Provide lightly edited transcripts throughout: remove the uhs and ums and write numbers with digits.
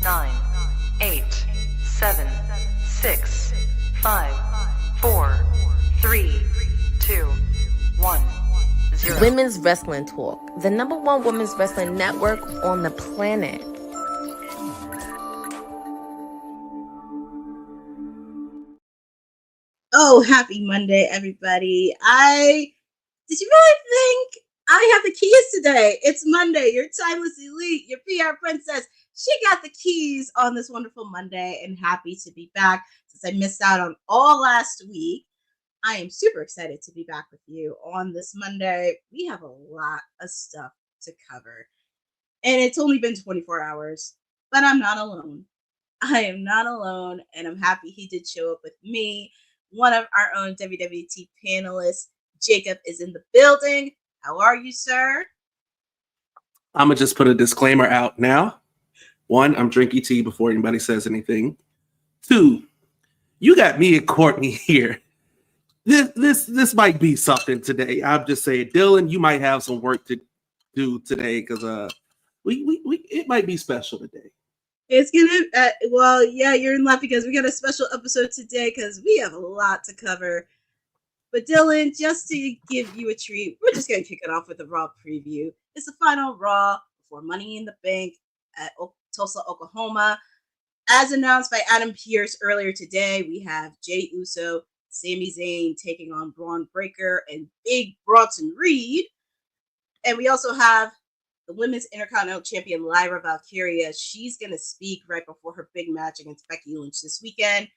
9, 8, 7, 6, 5, 4, 3, 2, 1, 0. Women's Wrestling Talk, the #1 women's wrestling network on the planet. Oh, happy Monday, everybody. Did you really think I have the keys today? It's Monday. Your timeless elite, your PR princess. She got the keys on this wonderful Monday, and happy to be back since I missed out on all last week. I am super excited to be back with you on this Monday. We have a lot of stuff to cover, and it's only been 24 hours, but I'm not alone. I am not alone, and I'm happy he did show up with me. One of our own WWT panelists, Jacob, is in the building. How are you, sir? I'm going to just put a disclaimer out now. 1, I'm drinking tea before anybody says anything. 2, you got me and Courtney here. This might be something today. I'm just saying, Dylan, you might have some work to do today because it might be special today. It's gonna, well, yeah, you're in luck because we got a special episode today because we have a lot to cover. But Dylan, just to give you a treat, we're just gonna kick it off with a Raw preview. It's the final Raw before Money in the Bank at Tulsa, Oklahoma. As announced by Adam Pearce earlier today, we have Jey Uso, Sami Zayn taking on Braun Breaker and Big Bronson Reed. And we also have the Women's Intercontinental Champion Lyra Valkyria. She's going to speak right before her big match against Becky Lynch this weekend.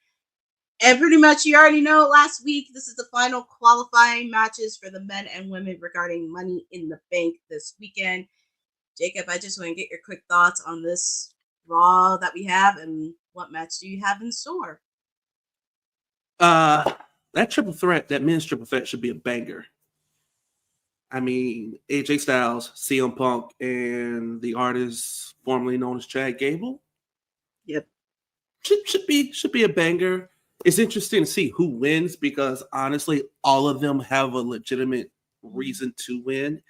And pretty much you already know last week, this is the final qualifying matches for the men and women regarding Money in the Bank this weekend. Jacob, I just want to get your quick thoughts on this Raw that we have and what match do you have in store? That triple threat, that men's triple threat should be a banger. I mean, AJ Styles, CM Punk, and the artist formerly known as Chad Gable. Yep. Should be a banger. It's interesting to see who wins because honestly, all of them have a legitimate reason to win.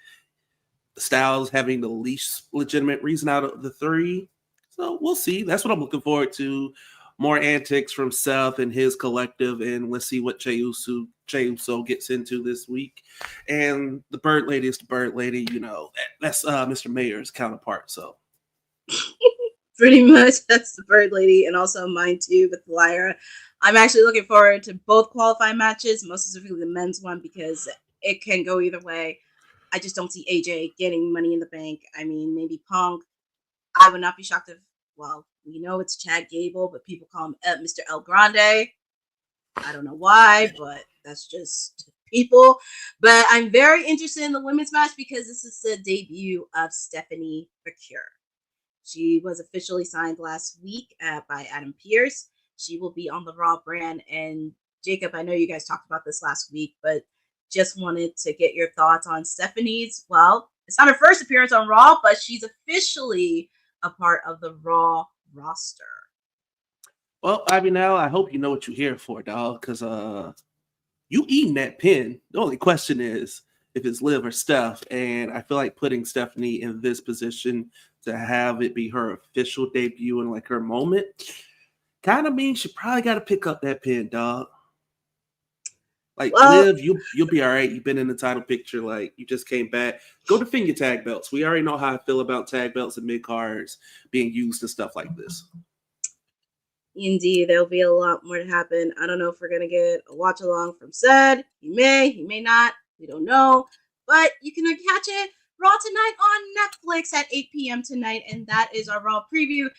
Styles having the least legitimate reason out of the 3. So we'll see. That's what I'm looking forward to. More antics from Seth and his collective, and let's see what Jey Uso gets into this week. And the Bird Lady is the Bird Lady, you know. That's Mr. Mayer's counterpart. So pretty much that's the Bird Lady, and also mine too with Lyra. I'm actually looking forward to both qualifying matches, most specifically the men's one, because it can go either way. I just don't see AJ getting Money in the Bank. I mean, maybe Punk. I would not be shocked if, well, we know it's Chad Gable, but people call him Mr. El Grande. I don't know why, but that's just people. But I'm very interested in the women's match because this is the debut of Stephanie McCure. She was officially signed last week by Adam Pearce. She will be on the Raw brand. And Jacob, I know you guys talked about this last week, but just wanted to get your thoughts on Stephanie's. Well, it's not her first appearance on Raw, but she's officially a part of the Raw roster. well, Ivy, now I hope you know what you're here for, dog, because you eating that pin. The only question is if it's Liv or Steph, and I feel like putting Stephanie in this position to have it be her official debut and like her moment kind of means she probably got to pick up that pin, dog. Like, well, Liv, you'll be all right. You've been in the title picture. Like, you just came back. Go defend your tag belts. We already know how I feel about tag belts and mid-cards being used and stuff like this. Indeed, there'll be a lot more to happen. I don't know if we're going to get a watch-along from Ced. He may not. We don't know. But you can catch it Raw tonight on Netflix at 8 p.m. tonight, and that is our Raw preview.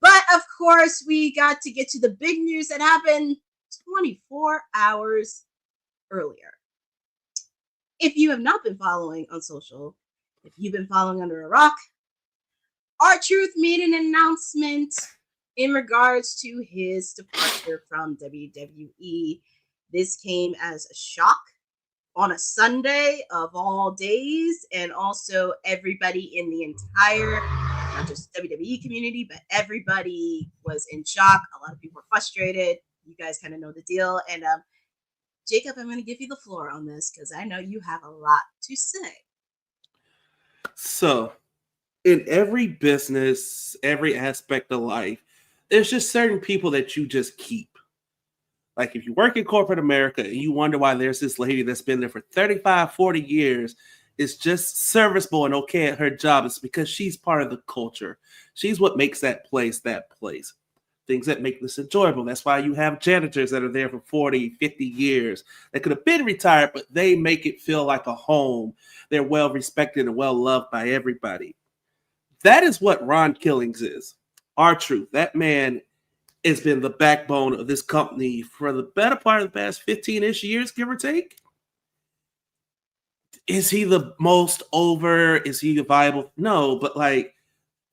But, of course, we got to get to the big news that happened 24 hours earlier. If you have not been following on social, if you've been following under a rock, R-Truth made an announcement in regards to his departure from WWE. This came as a shock on a Sunday of all days, and also everybody in the entire, not just WWE community, but everybody was in shock. A lot of people were frustrated. You guys kind of know the deal. And Jacob, I'm going to give you the floor on this because I know you have a lot to say. So, in every business, every aspect of life, there's just certain people that you just keep. Like if you work in corporate America and you wonder why there's this lady that's been there for 35, 40 years, is just serviceable and okay at her job, it's because she's part of the culture. She's what makes that place that place. Things that make this enjoyable. That's why you have janitors that are there for 40, 50 years. They could have been retired, but they make it feel like a home. They're well respected and well loved by everybody. That is what Ron Killings is. R-Truth. That man has been the backbone of this company for the better part of the past 15-ish years, give or take. Is he the most over? Is he viable? No, but like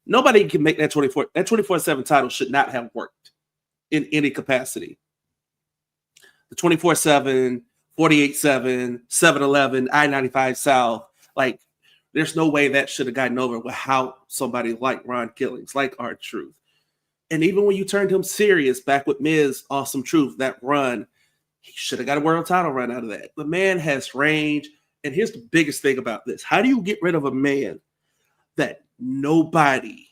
nobody can make that 24/7 title should not have worked in any capacity. The 24/7, 48/7, 7-Eleven, I-95 South, like there's no way that should have gotten over without somebody like Ron Killings, like R-Truth. And even when you turned him serious back with Miz Awesome Truth, that run, he should have got a world title run out of that. The man has range. And here's the biggest thing about this. How do you get rid of a man that nobody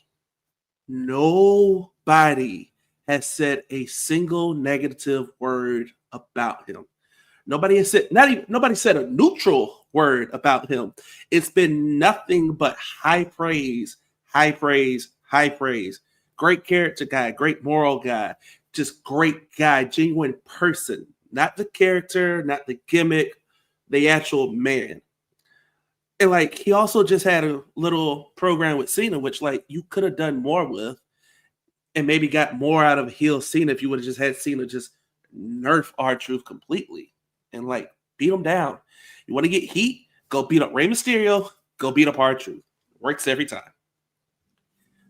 has said a single negative word about him? Nobody has said, nobody said a neutral word about him. It's been nothing but high praise, high praise, high praise. Great character guy, great moral guy, just great guy, genuine person. Not the character, not the gimmick, the actual man. And like he also just had a little program with Cena, which like you could have done more with and maybe got more out of heel Cena if you would have just had Cena just nerf R-Truth completely and like beat him down. You want to get heat? Go beat up Rey Mysterio, go beat up R-Truth. Works every time.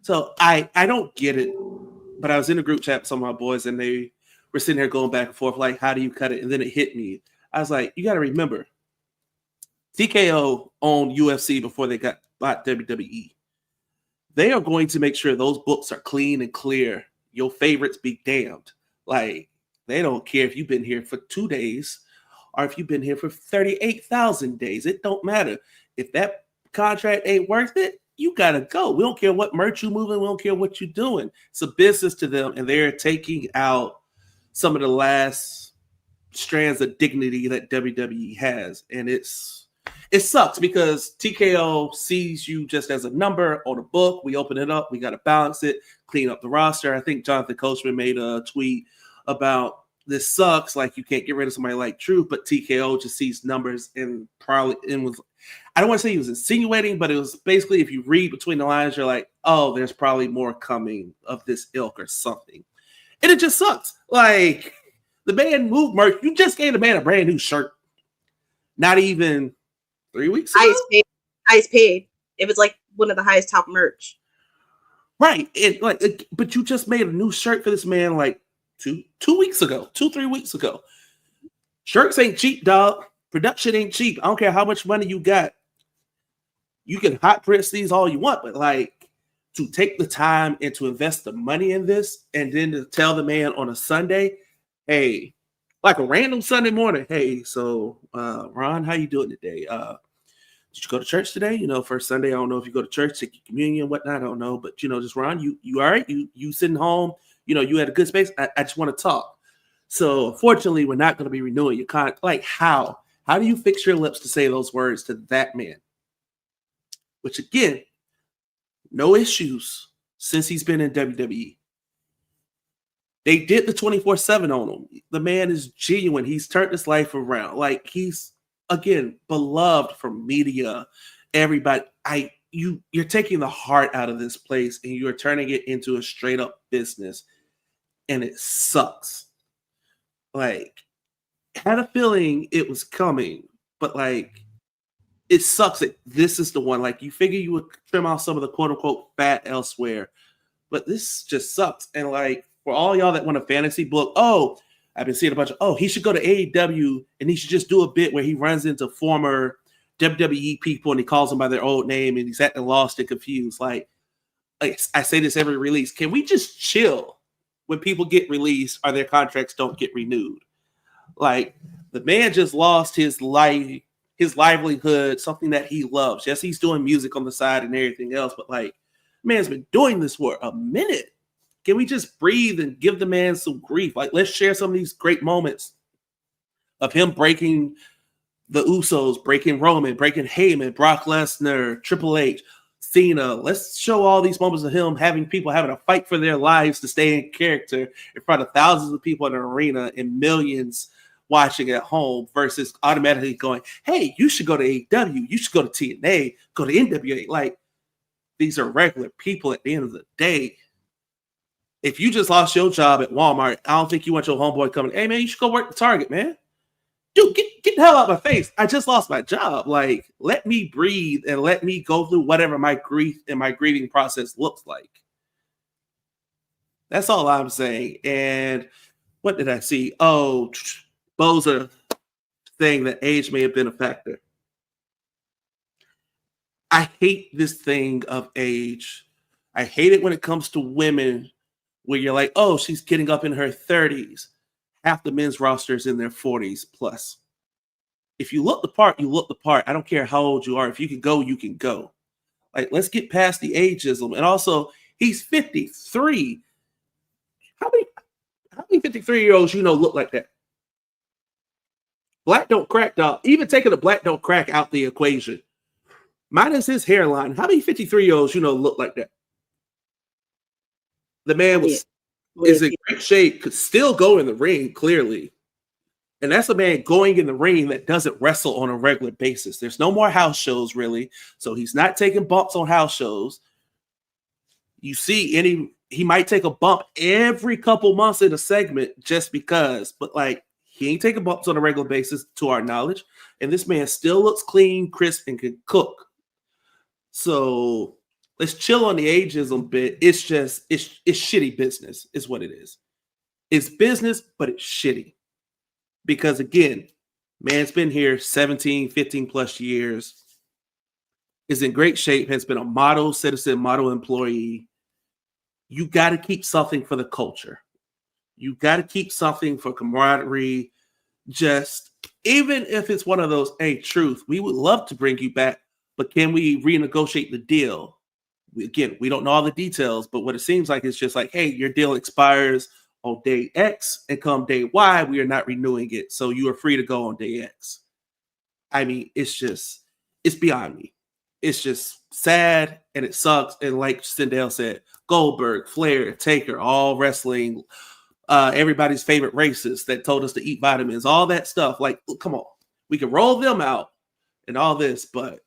So I don't get it, but I was in a group chat with some of my boys and they were sitting there going back and forth like, how do you cut it? And then it hit me. I was like, you got to remember, TKO owned UFC before they got bought WWE. They are going to make sure those books are clean and clear. Your favorites be damned. Like, they don't care if you've been here for 2 days or if you've been here for 38,000 days. It don't matter. If that contract ain't worth it, you got to go. We don't care what merch you're moving. We don't care what you're doing. It's a business to them, and they're taking out some of the last strands of dignity that WWE has. And it sucks because TKO sees you just as a number on a book. We open it up. We got to balance it, clean up the roster. I think Jonathan Coachman made a tweet about this sucks. Like you can't get rid of somebody like Truth, but TKO just sees numbers and probably was. I don't want to say he was insinuating, but it was basically if you read between the lines, you're like, oh, there's probably more coming of this ilk or something. And it just sucks. Like the man moved merch. You just gave the man a brand new shirt. Not even 3 weeks ago. Highest paid. It was like one of the highest top merch. Right. But you just made a new shirt for this man like 3 weeks ago. Shirts ain't cheap, dog. Production ain't cheap. I don't care how much money you got. You can hot press these all you want, but like to take the time and to invest the money in this and then to tell the man on a Sunday, hey, like a random Sunday morning, hey, so Ron, how you doing today? Did you go to church today? You know, first Sunday, I don't know if you go to church, take your communion, whatnot, I don't know. But, you know, just Ron, you all right? You sitting home, you know, you had a good space. I just want to talk. So, unfortunately, we're not going to be renewing your contract. Like, how? How do you fix your lips to say those words to that man? Which, again, no issues since he's been in WWE. They did the 24/7 on him. The man is genuine. He's turned his life around. Like, he's, again, beloved from media, everybody. You're taking the heart out of this place and you're turning it into a straight up business. And it sucks. Like, had a feeling it was coming, but like, it sucks that this is the one. Like, you figure you would trim out some of the quote unquote fat elsewhere, but this just sucks. And like, for all y'all that want a fantasy book, oh, I've been seeing a bunch of, oh, he should go to AEW and he should just do a bit where he runs into former WWE people and he calls them by their old name and he's acting lost and confused. Like I say this every release. Can we just chill when people get released or their contracts don't get renewed? Like, the man just lost his life. his livelihood, something that he loves. Yes, he's doing music on the side and everything else, but like, man's been doing this for a minute. Can we just breathe and give the man some grief? Like, let's share some of these great moments of him breaking the Usos, breaking Roman, breaking Heyman, Brock Lesnar, Triple H, Cena. Let's show all these moments of him having people having to fight for their lives to stay in character in front of thousands of people in an arena and millions watching at home versus automatically going, hey, you should go to AEW, you should go to TNA, go to NWA. Like, these are regular people at the end of the day. If you just lost your job at Walmart, I don't think you want your homeboy coming, hey, man, you should go work the Target, man. Dude, get the hell out of my face. I just lost my job. Like, let me breathe and let me go through whatever my grief and my grieving process looks like. That's all I'm saying. And what did I see? Oh, Boza saying that age may have been a factor. I hate this thing of age. I hate it when it comes to women where you're like, oh, she's getting up in her 30s. Half the men's roster is in their 40s plus. If you look the part, you look the part. I don't care how old you are. If you can go, you can go. Like, let's get past the ageism. And also, he's 53. How many 53-year-olds you know look like that? Black don't crack, dog. Even taking the black don't crack out the equation. Minus his hairline. How many 53-year-olds you know look like that? The man is in great shape, could still go in the ring, clearly. And that's a man going in the ring that doesn't wrestle on a regular basis. There's no more house shows, really. So he's not taking bumps on house shows. You see, he might take a bump every couple months in a segment just because, but like, he ain't taking bumps on a regular basis to our knowledge. And this man still looks clean, crisp, and can cook. So let's chill on the ageism bit. It's shitty business is what it is. It's business, but it's shitty. Because again, man's been here 17, 15 plus years, is in great shape, has been a model citizen, model employee. You got to keep something for the culture. You got to keep something for camaraderie. Just, even if it's one of those, hey, truth, we would love to bring you back, but can we renegotiate the deal? Again, we don't know all the details, but what it seems like is just like, hey, your deal expires on day X, and come day Y, we are not renewing it. So you are free to go on day X. I mean, it's beyond me. It's just sad and it sucks. And like Sindel said, Goldberg, Flair, Taker, all wrestling, everybody's favorite racists that told us to eat vitamins, all that stuff. Like, come on, we can roll them out and all this, but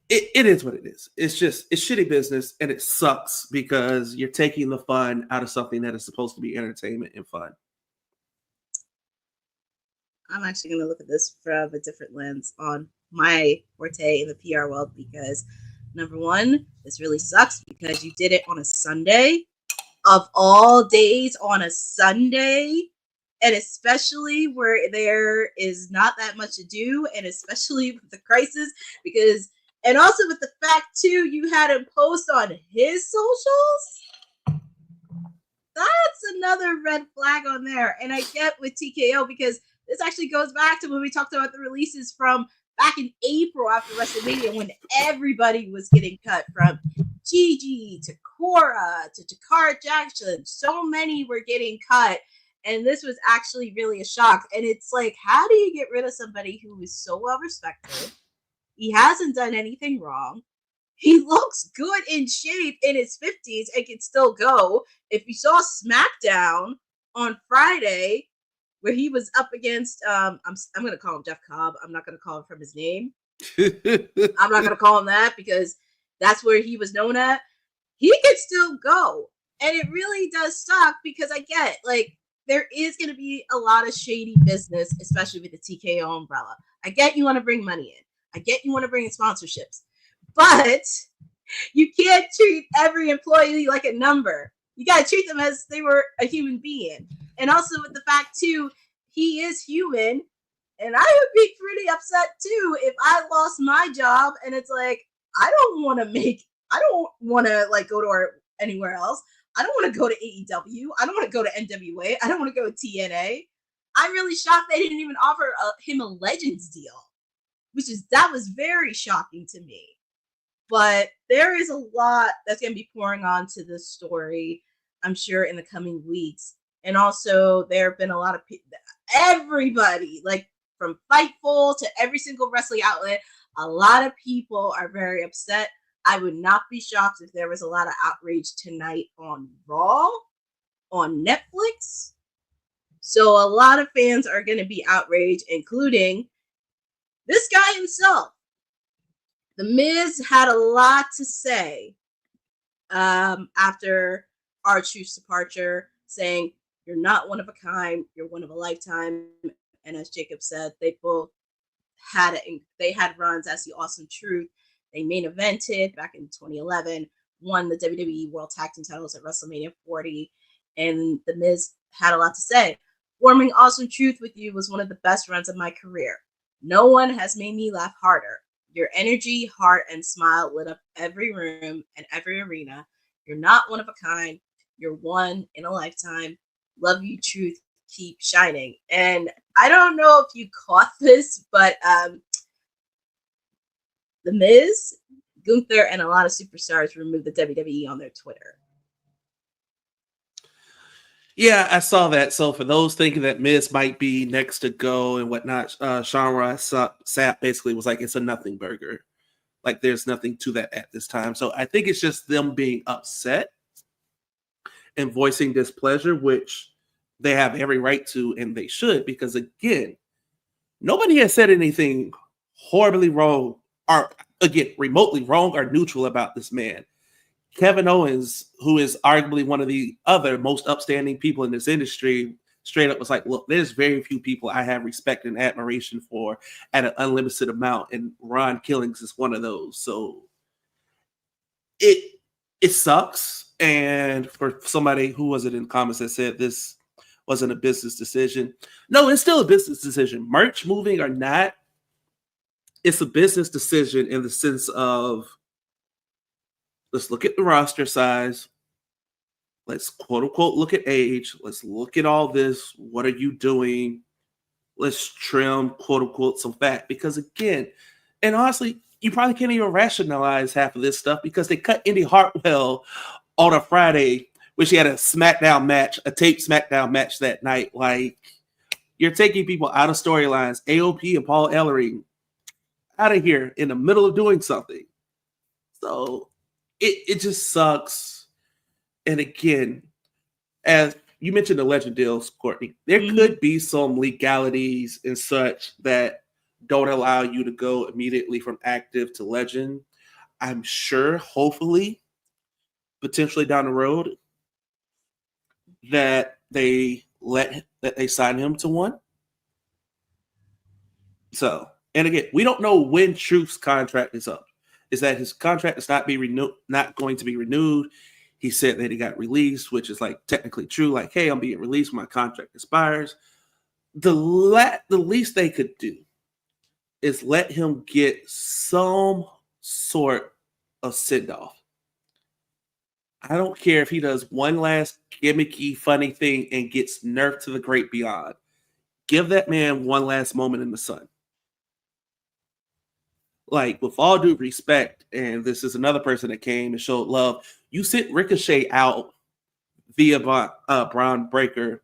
it is what it is. It's shitty business, and it sucks because you're taking the fun out of something that is supposed to be entertainment and fun. I'm actually going to look at this from a different lens on my forte in the PR world, because number one, this really sucks because you did it on a Sunday, of all days, on a Sunday, and especially where there is not that much to do, and especially with the crisis, and also with the fact too, you had him post on his socials. That's another red flag on there. And I get with TKO, because this actually goes back to when we talked about the releases from back in April after WrestleMania, when everybody was getting cut, from Gigi to Cora to Jakara Jackson. So many were getting cut. And this was actually really a shock. And it's like, how do you get rid of somebody who is so well respected? He hasn't done anything wrong. He looks good in shape in his 50s and can still go. If you saw SmackDown on Friday, where he was up against, I'm going to call him Jeff Cobb. I'm not going to call him from his name. I'm not going to call him that, because that's where he was known at. He can still go. And it really does suck, because I get, like, there is going to be a lot of shady business, especially with the TKO umbrella. I get you want to bring money in. I get you want to bring in sponsorships, but you can't treat every employee like a number. You got to treat them as they were a human being. And also with the fact too, he is human, and I would be pretty upset too if I lost my job and it's like, I don't want to like go to anywhere else. I don't want to go to AEW. I don't want to go to NWA. I don't want to go to TNA. I'm really shocked they didn't even offer him a Legends deal. that was very shocking to me. But there is a lot that's going to be pouring onto this story, I'm sure, in the coming weeks. And also, there have been a lot of people, everybody, like from Fightful to every single wrestling outlet, a lot of people are very upset. I would not be shocked if there was a lot of outrage tonight on Raw, on Netflix. So a lot of fans are going to be outraged, including this guy himself. The Miz had a lot to say after R-Truth's departure, saying, "You're not one of a kind, you're one of a lifetime." And as Jacob said, they both had runs as the Awesome Truth. They main evented back in 2011, won the WWE World Tag Team titles at WrestleMania 40, and The Miz had a lot to say. "Forming Awesome Truth with you was one of the best runs of my career. No one has made me laugh harder. Your energy, heart, and smile lit up every room and every arena. You're not one of a kind. You're one in a lifetime. Love you, Truth. Keep shining." And I don't know if you caught this, but The Miz, Gunther, and a lot of superstars removed the WWE on their Twitter. Yeah, I saw that. So for those thinking that Miz might be next to go and whatnot, Sean Ross Sapp basically was like, it's a nothing burger. Like there's nothing to that at this time. So I think it's just them being upset and voicing displeasure, which they have every right to, and they should, because again, nobody has said anything horribly wrong or again, remotely wrong or neutral about this man. Kevin Owens, who is arguably one of the other most upstanding people in this industry, straight up was like, look, there's very few people I have respect and admiration for at an unlimited amount, and Ron Killings is one of those. So it sucks. And for somebody who was it in comments that said this wasn't a business decision, no, it's still a business decision. Merch moving or not, it's a business decision in the sense of, let's look at the roster size. Let's quote unquote look at age. Let's look at all this. What are you doing? Let's trim quote unquote some fat. Because again, and honestly, you probably can't even rationalize half of this stuff because they cut Indy Hartwell on a Friday, which he had a SmackDown match, a taped SmackDown match that night. Like, you're taking people out of storylines. AOP and Paul Ellering out of here in the middle of doing something. So it just sucks. And again, as you mentioned the legend deals, Courtney, there could be some legalities and such that don't allow you to go immediately from active to legend. I'm sure, hopefully, potentially down the road, that they sign him to one. So, and again, we don't know when Truth's contract is up. Is that his contract is not going to be renewed? He said that he got released, which is like technically true. Like, hey, I'm being released when my contract expires. The least they could do is let him get some sort of send-off. I don't care if he does one last gimmicky, funny thing and gets nerfed to the great beyond. Give that man one last moment in the sun. Like, with all due respect, and this is another person that came and showed love, you sent Ricochet out via Braun Breaker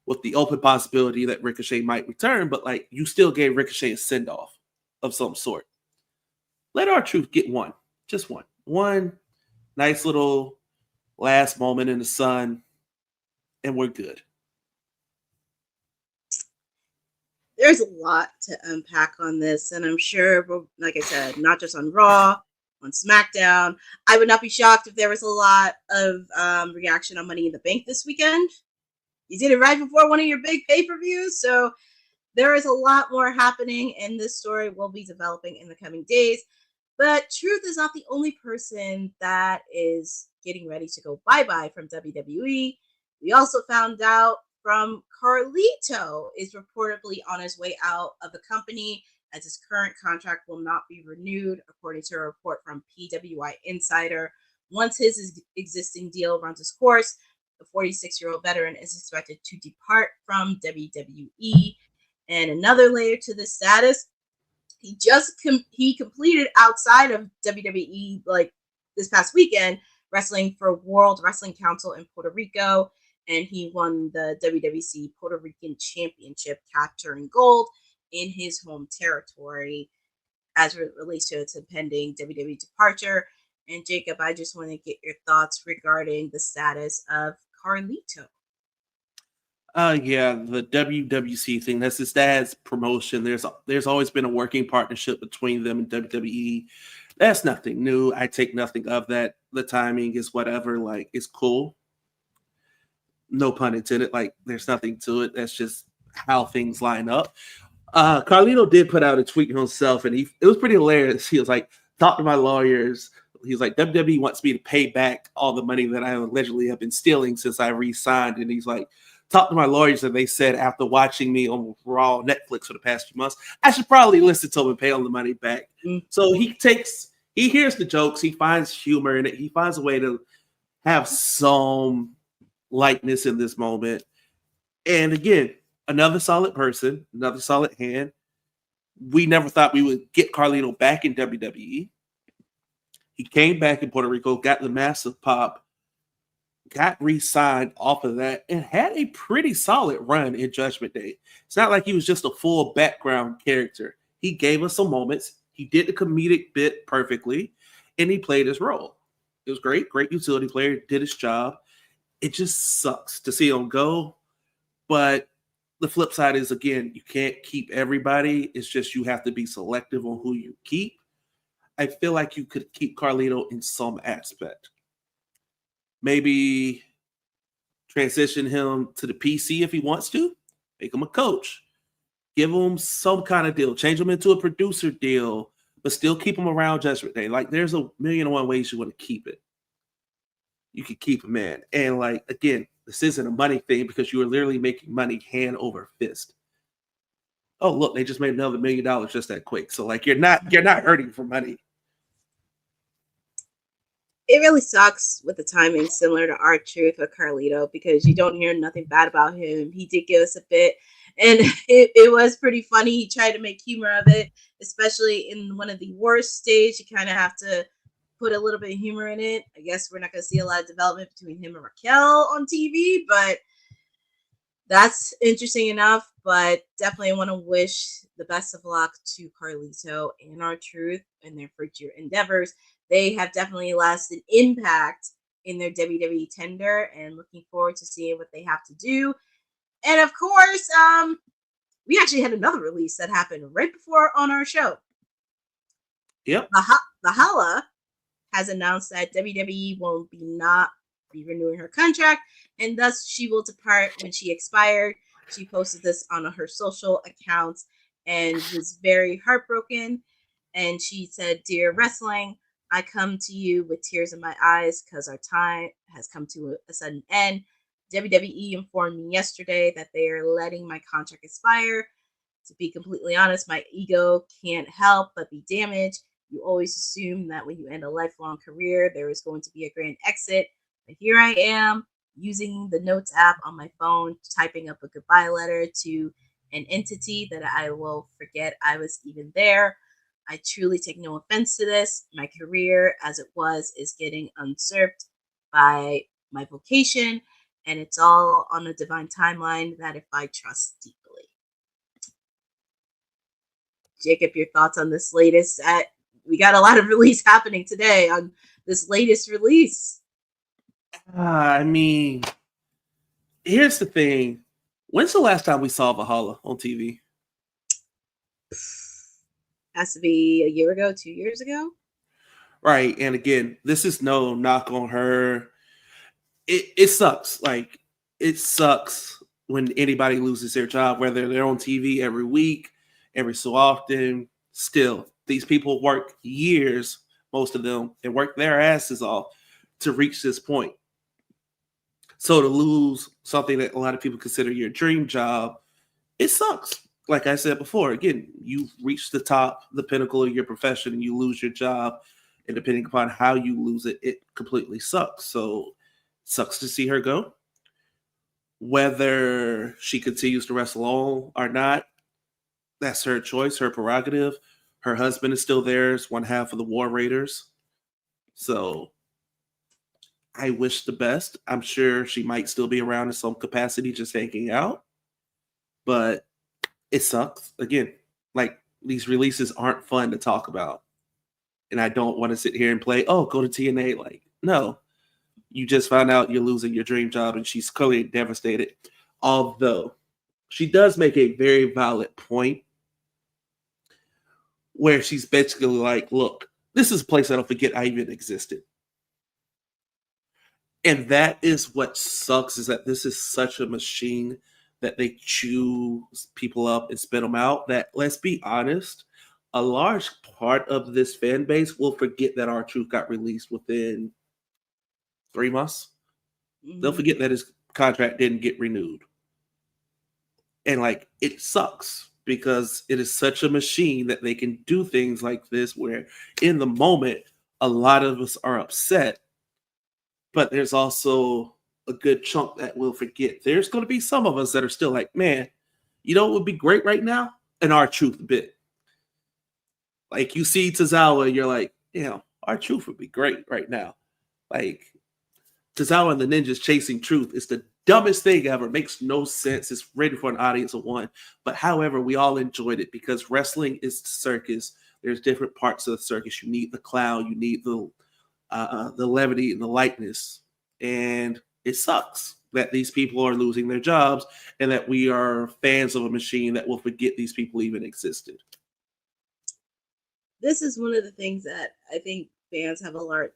with the open possibility that Ricochet might return, but like, you still gave Ricochet a send-off of some sort. Let R-Truth get one. Just one. One nice little last moment in the sun, and we're good. There's a lot to unpack on this, and I'm sure, like I said, not just on Raw, on SmackDown. I would not be shocked if there was a lot of reaction on Money in the Bank this weekend. You did it right before one of your big pay-per-views, so there is a lot more happening, and this story will be developing in the coming days. But Truth is not the only person that is getting ready to go bye-bye from WWE. We also found out from Carlito is reportedly on his way out of the company as his current contract will not be renewed, according to a report from PWI Insider. Once his existing deal runs its course, the 46-year-old veteran is expected to depart from WWE. And another layer to this status, he completed outside of WWE like this past weekend wrestling for World Wrestling Council in Puerto Rico, and he won the WWC Puerto Rican Championship, capturing gold in his home territory as it relates to its impending WWE departure. And Jacob, I just want to get your thoughts regarding the status of Carlito. Yeah, the WWC thing, that's his dad's promotion. There's always been a working partnership between them and WWE. That's nothing new. I take nothing of that. The timing is whatever, like, it's cool. No pun intended. Like, there's nothing to it. That's just how things line up. Carlito did put out a tweet himself, and it was pretty hilarious. He was like, talk to my lawyers. He was like, WWE wants me to pay back all the money that I allegedly have been stealing since I re-signed. And he's like, talk to my lawyers, and they said after watching me on Raw Netflix for the past few months, I should probably listen to him and pay all the money back. So he hears the jokes, he finds humor in it, he finds a way to have some lightness in this moment. And again, another solid person, another solid hand. We never thought we would get Carlito back in WWE. He came back in Puerto Rico, got the massive pop, got re-signed off of that, and had a pretty solid run in Judgment Day. It's not like he was just a full background character. He gave us some moments. He did the comedic bit perfectly, and he played his role. It was great utility player, did his job. It just sucks to see him go, but the flip side is, again, you can't keep everybody. It's just you have to be selective on who you keep. I feel like you could keep Carlito in some aspect. Maybe transition him to the PC if he wants to. Make him a coach. Give him some kind of deal. Change him into a producer deal, but still keep him around Judgment Day. Like, there's a million and one ways you want to keep it. You can keep him in. And, like, again, this isn't a money thing because you are literally making money hand over fist. Oh, look, they just made another $1 million just that quick. So, like, you're not hurting for money. It really sucks with the timing, similar to R-Truth with Carlito, because you don't hear nothing bad about him. He did give us a bit, and it was pretty funny. He tried to make humor of it, especially in one of the worst stage. You kind of have to put a little bit of humor in it. I guess we're not going to see a lot of development between him and Raquel on TV, but that's interesting enough. But definitely want to wish the best of luck to Carlito and R-Truth in their future endeavors. They have definitely lasted impact in their WWE tender, and looking forward to seeing what they have to do. And of course, we actually had another release that happened right before on our show. Yep. Valhalla has announced that WWE will not be renewing her contract, and thus she will depart when she expired. She posted this on her social accounts and was very heartbroken. And she said, "Dear wrestling, I come to you with tears in my eyes because our time has come to a sudden end. WWE informed me yesterday that they are letting my contract expire. To be completely honest, my ego can't help but be damaged. You always assume that when you end a lifelong career, there is going to be a grand exit. But here I am, using the notes app on my phone, typing up a goodbye letter to an entity that I will forget I was even there. I truly take no offense to this. My career, as it was, is getting usurped by my vocation, and it's all on a divine timeline that if I trust deeply." Jacob, your thoughts on this latest? We got a lot of release happening today on this latest release. I mean, here's the thing. When's the last time we saw Valhalla on TV? Has to be a year ago, 2 years ago. Right. And again, this is no knock on her. It sucks. Like, it sucks when anybody loses their job, whether they're on TV every week, every so often. Still, these people work years, most of them, and work their asses off to reach this point. So to lose something that a lot of people consider your dream job, it sucks. Like I said before, again, you've reached the top, the pinnacle of your profession, and you lose your job. And depending upon how you lose it, it completely sucks. So sucks to see her go. Whether she continues to wrestle on or not, that's her choice, her prerogative. Her husband is still there. It's one half of the War Raiders. So I wish the best. I'm sure she might still be around in some capacity, just hanging out. But it sucks. Again, like, these releases aren't fun to talk about. And I don't want to sit here and play, oh, go to TNA. Like, no. You just found out you're losing your dream job, and she's clearly devastated. Although, she does make a very valid point where she's basically like, look, this is a place I don't forget I even existed. And that is what sucks, is that this is such a machine that they chew people up and spit them out, that, let's be honest, a large part of this fan base will forget that R-Truth got released within 3 months. Mm-hmm. They'll forget that his contract didn't get renewed. And, like, it sucks because it is such a machine that they can do things like this where in the moment, a lot of us are upset, but there's also a good chunk that will forget. There's going to be some of us that are still like, man, you know what would be great right now? An R-Truth bit. Like, you see Tozawa, you're like, R-Truth would be great right now. Like, Tozawa and the Ninjas chasing truth is the dumbest thing ever. Makes no sense. It's written for an audience of one. But however, we all enjoyed it because wrestling is the circus. There's different parts of the circus. You need the clown. You need the levity and the lightness. And it sucks that these people are losing their jobs and that we are fans of a machine that will forget these people even existed. This is one of the things that I think fans have a lot of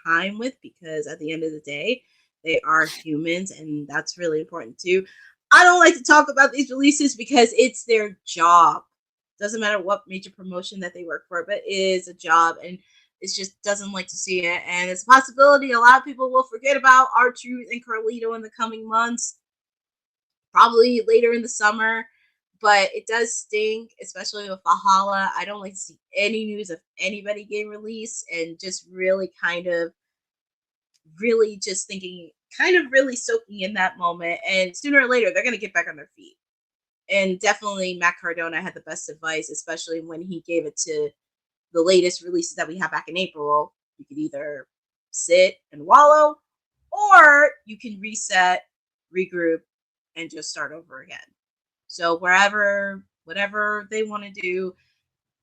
time with, because at the end of the day, they are humans, and that's really important too. I don't like to talk about these releases because it's their job. Doesn't matter what major promotion that they work for, but it is a job, and it just doesn't like to see it. And it's a possibility a lot of people will forget about R-Truth and Carlito in the coming months, probably later in the summer. But it does stink, especially with Valhalla. I don't like to see any news of anybody getting released, and just really just thinking, really soaking in that moment. And sooner or later, they're going to get back on their feet. And definitely Matt Cardona had the best advice, especially when he gave it to the latest releases that we have back in April. You could either sit and wallow, or you can reset, regroup, and just start over again. So whatever they want to do,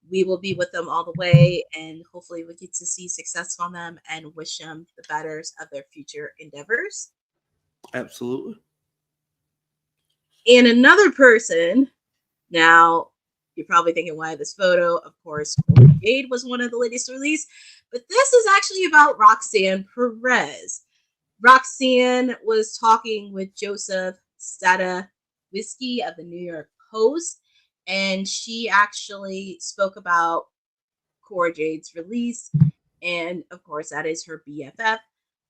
we will be with them all the way, and hopefully we get to see success from them and wish them the betters of their future endeavors. Absolutely. And another person, now you're probably thinking, why this photo? Of course, Jade was one of the latest release, but this is actually about Roxanne Perez. Roxanne was talking with Joseph Stadawiski of the New York Post, and she actually spoke about Cora Jade's release, and of course that is her BFF.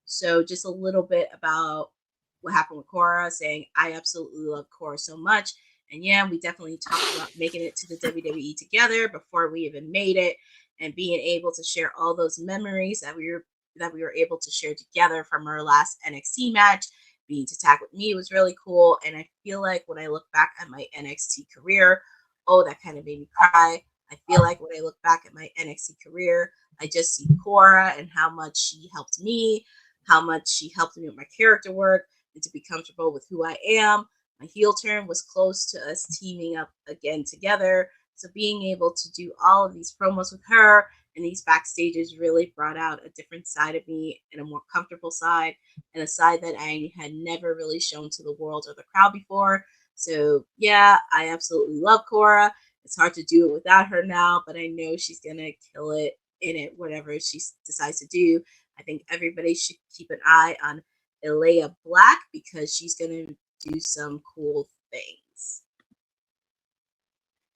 So just a little bit about what happened with Cora, saying, I absolutely love Cora so much, and yeah, we definitely talked about making it to the WWE together before we even made it, and being able to share all those memories that we were able to share together from our last NXT match. Being to tag with me was really cool, and I feel like when I look back at my NXT career, that kind of made me cry. I feel like when I look back at my NXT career, I just see Cora and how much she helped me, how much she helped me with my character work, and to be comfortable with who I am. My heel turn was close to us teaming up again together. So being able to do all of these promos with her and these backstages really brought out a different side of me, and a more comfortable side, and a side that I had never really shown to the world or the crowd before. So yeah, I absolutely love Cora. It's hard to do it without her now, but I know she's going to kill it in it, whatever she decides to do. I think everybody should keep an eye on Elia Black, because she's going to do some cool things.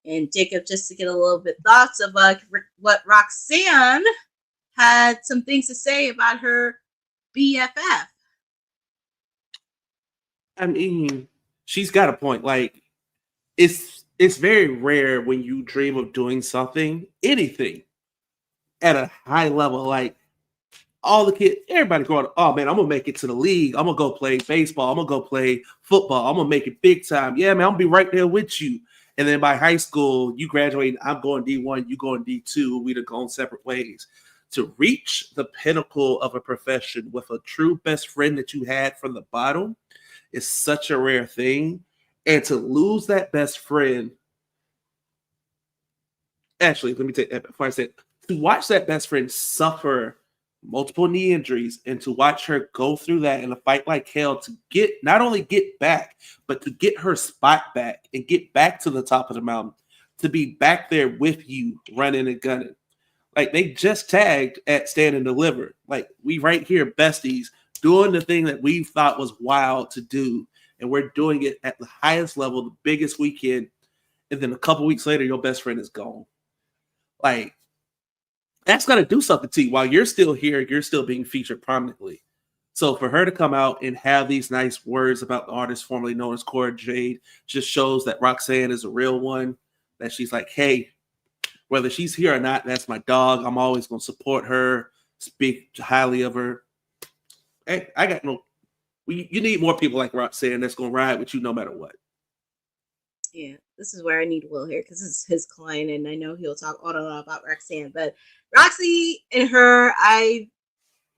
And Jacob, just to get a little bit thoughts of what Roxanne had some things to say about her BFF. I mean, she's got a point. Like, it's very rare when you dream of doing something, anything, at a high level. Like, all the kids, everybody growing up, oh man, I'm gonna make it to the league. I'm gonna go play baseball. I'm gonna go play football. I'm gonna make it big time. Yeah, man, I'm gonna be right there with you. And then by high school, you graduate, I'm going D1, you going D2, we'd have gone separate ways. To reach the pinnacle of a profession with a true best friend that you had from the bottom is such a rare thing. And to lose that best friend, actually, let me take that before I say it. To watch that best friend suffer multiple knee injuries and to watch her go through that in a fight like hell to get not only get back, but to get her spot back and get back to the top of the mountain, to be back there with you running and gunning. Like they just tagged at Stand and Deliver. Like we right here, besties, doing the thing that we thought was wild to do. And we're doing it at the highest level, the biggest weekend. And then a couple weeks later, your best friend is gone. Like, that's going to do something to you. While you're still here, you're still being featured prominently. So for her to come out and have these nice words about the artist formerly known as Cora Jade just shows that Roxanne is a real one, that she's like, hey, whether she's here or not, that's my dog. I'm always going to support her, speak highly of her. Hey, I got no, you need more people like Roxanne that's going to ride with you no matter what. Yeah, this is where I need Will here because this is his client, and I know he'll talk all about Roxanne. But Roxy and her, I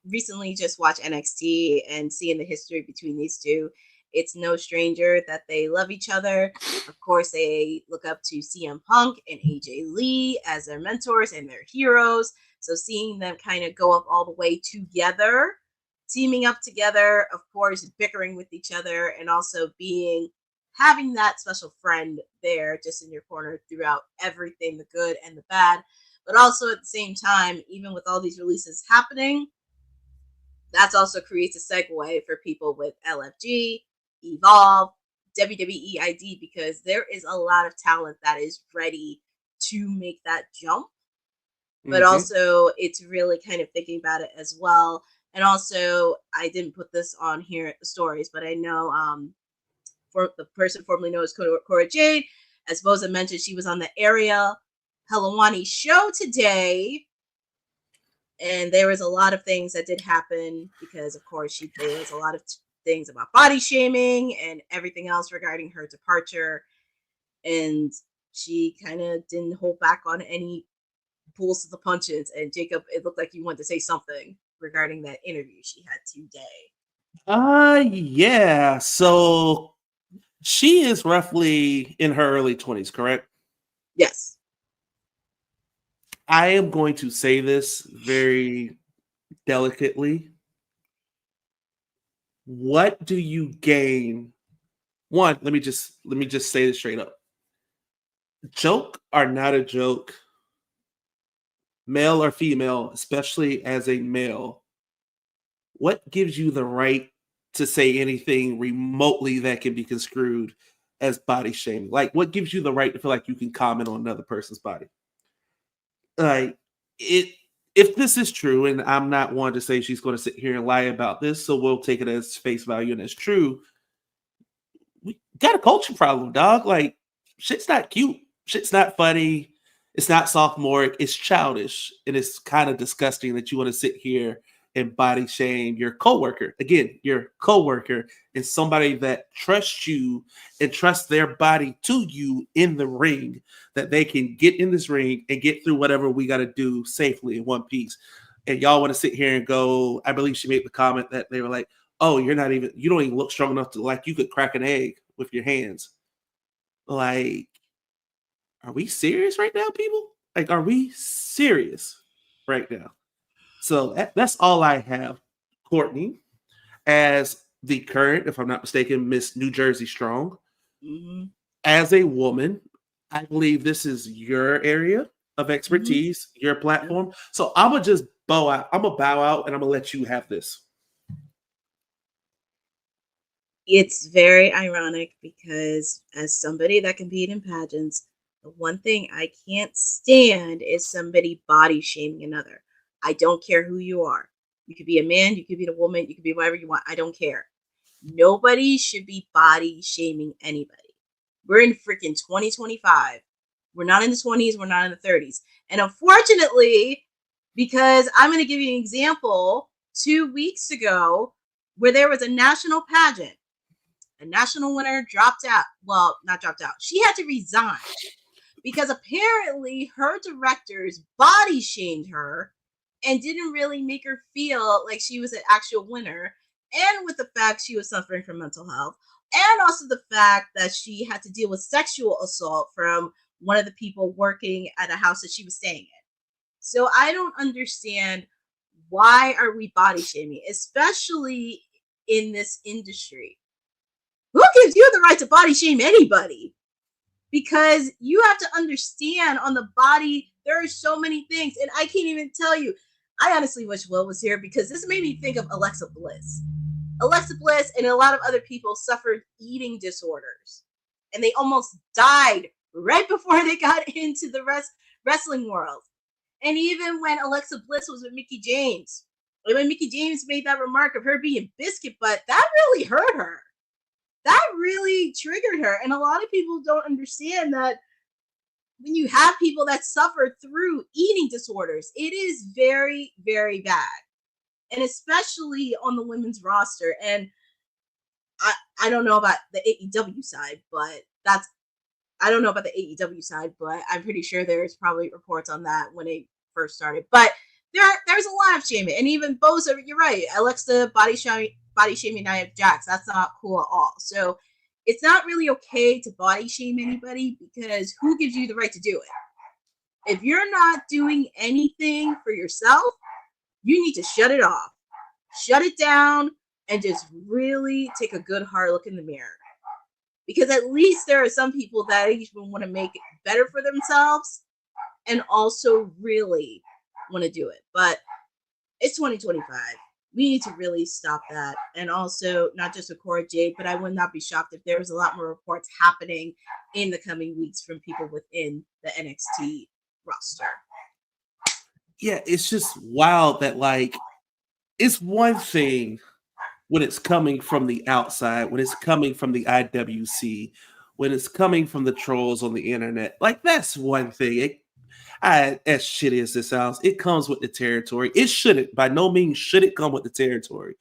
recently just watched NXT and seeing the history between these two. It's no stranger that they love each other. Of course, they look up to CM Punk and AJ Lee as their mentors and their heroes. So seeing them kind of go up all the way together, teaming up together, of course, bickering with each other, and also having that special friend there just in your corner throughout everything, the good and the bad. But also at the same time, even with all these releases happening, that also creates a segue for people with LFG, Evolve, WWE ID, because there is a lot of talent that is ready to make that jump. But also it's really kind of thinking about it as well. And also, I didn't put this on here at the stories, but I know for the person formerly known as Cora Jade, as Boza mentioned, she was on the Ariel Helwani show today. And there was a lot of things that did happen because, of course, there was a lot of things about body shaming and everything else regarding her departure. And she kind of didn't hold back on any pulls to the punches. And Jacob, it looked like you wanted to say something regarding that interview she had today. Yeah. So she is roughly in her early 20s, correct? Yes. I am going to say this very delicately. What do you gain? One, let me just say this straight up. Joke or not a joke, male or female, especially as a male, what gives you the right to say anything remotely that can be construed as body shaming? Like, what gives you the right to feel like you can comment on another person's body? Like, if this is true, and I'm not one to say she's going to sit here and lie about this, so we'll take it as face value and as true. We got a culture problem, dog. Like, shit's not cute. Shit's not funny. It's not sophomoric. It's childish. And it's kind of disgusting that you want to sit here and body shame your coworker. Again, your coworker is somebody that trusts you and trusts their body to you in the ring, that they can get in this ring and get through whatever we got to do safely in one piece. And y'all want to sit here and go, I believe she made the comment that they were like, oh, you don't even look strong enough to, like, you could crack an egg with your hands. Like, are we serious right now, people? Like, are we serious right now? So that's all I have. Courtney, as the current, if I'm not mistaken, Miss New Jersey Strong, as a woman, I believe this is your area of expertise, your platform. So I'm going to just bow out. I'm going to bow out and I'm going to let you have this. It's very ironic because as somebody that competed in pageants, the one thing I can't stand is somebody body shaming another. I don't care who you are. You could be a man, you could be a woman, you could be whatever you want. I don't care. Nobody should be body shaming anybody. We're in freaking 2025. We're not in the 20s, we're not in the 30s. And unfortunately, because I'm going to give you an example, 2 weeks ago, where there was a national pageant, a national winner, dropped out. Well, not dropped out. She had to resign because apparently her directors body shamed her and didn't really make her feel like she was an actual winner. And with the fact she was suffering from mental health, and also the fact that she had to deal with sexual assault from one of the people working at a house that she was staying in. So I don't understand, why are we body shaming, especially in this industry? Who gives you the right to body shame anybody? Because you have to understand, on the body, there are so many things, and I can't even tell you. I honestly wish Will was here, because this made me think of Alexa Bliss. Alexa Bliss and a lot of other people suffered eating disorders, and they almost died right before they got into the wrestling world. And even when Alexa Bliss was with Mickie James, when Mickie James made that remark of her being biscuit butt, that really hurt her. That really triggered her. And a lot of people don't understand that when you have people that suffer through eating disorders, it is very, very bad. And especially on the women's roster. And I don't know about the AEW side, but I don't know about the AEW side, but I'm pretty sure there's probably reports on that when it first started. But there's a lot of shaming. And even Boza, you're right, Alexa body shaming Nia Jax. That's not cool at all. So it's not really okay to body shame anybody, because who gives you the right to do it? If you're not doing anything for yourself, you need to shut it off. Shut it down and just really take a good hard look in the mirror. Because at least there are some people that even want to make it better for themselves and also really want to do it. But it's 2025. We need to really stop that. And also, not just with Cora Jade, but I would not be shocked if there was a lot more reports happening in the coming weeks from people within the NXT roster. Yeah, it's just wild that, like, it's one thing when it's coming from the outside, when it's coming from the IWC, when it's coming from the trolls on the internet. Like, that's one thing. As shitty as this sounds, it comes with the territory. It shouldn't, by no means should it come with the territory.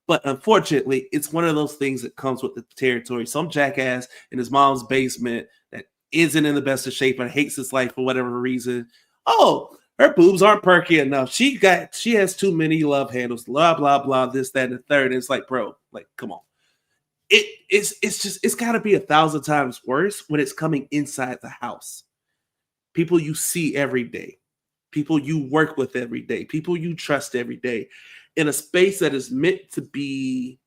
But unfortunately, it's one of those things that comes with the territory. Some jackass in his mom's basement that isn't in the best of shape and hates his life for whatever reason. Oh, her boobs aren't perky enough. She has too many love handles, blah, blah, blah, this, that, and the third. And it's like, bro, like, come on. It's got to be 1,000 times worse when it's coming inside the house. People you see every day, people you work with every day, people you trust every day, in a space that is meant to be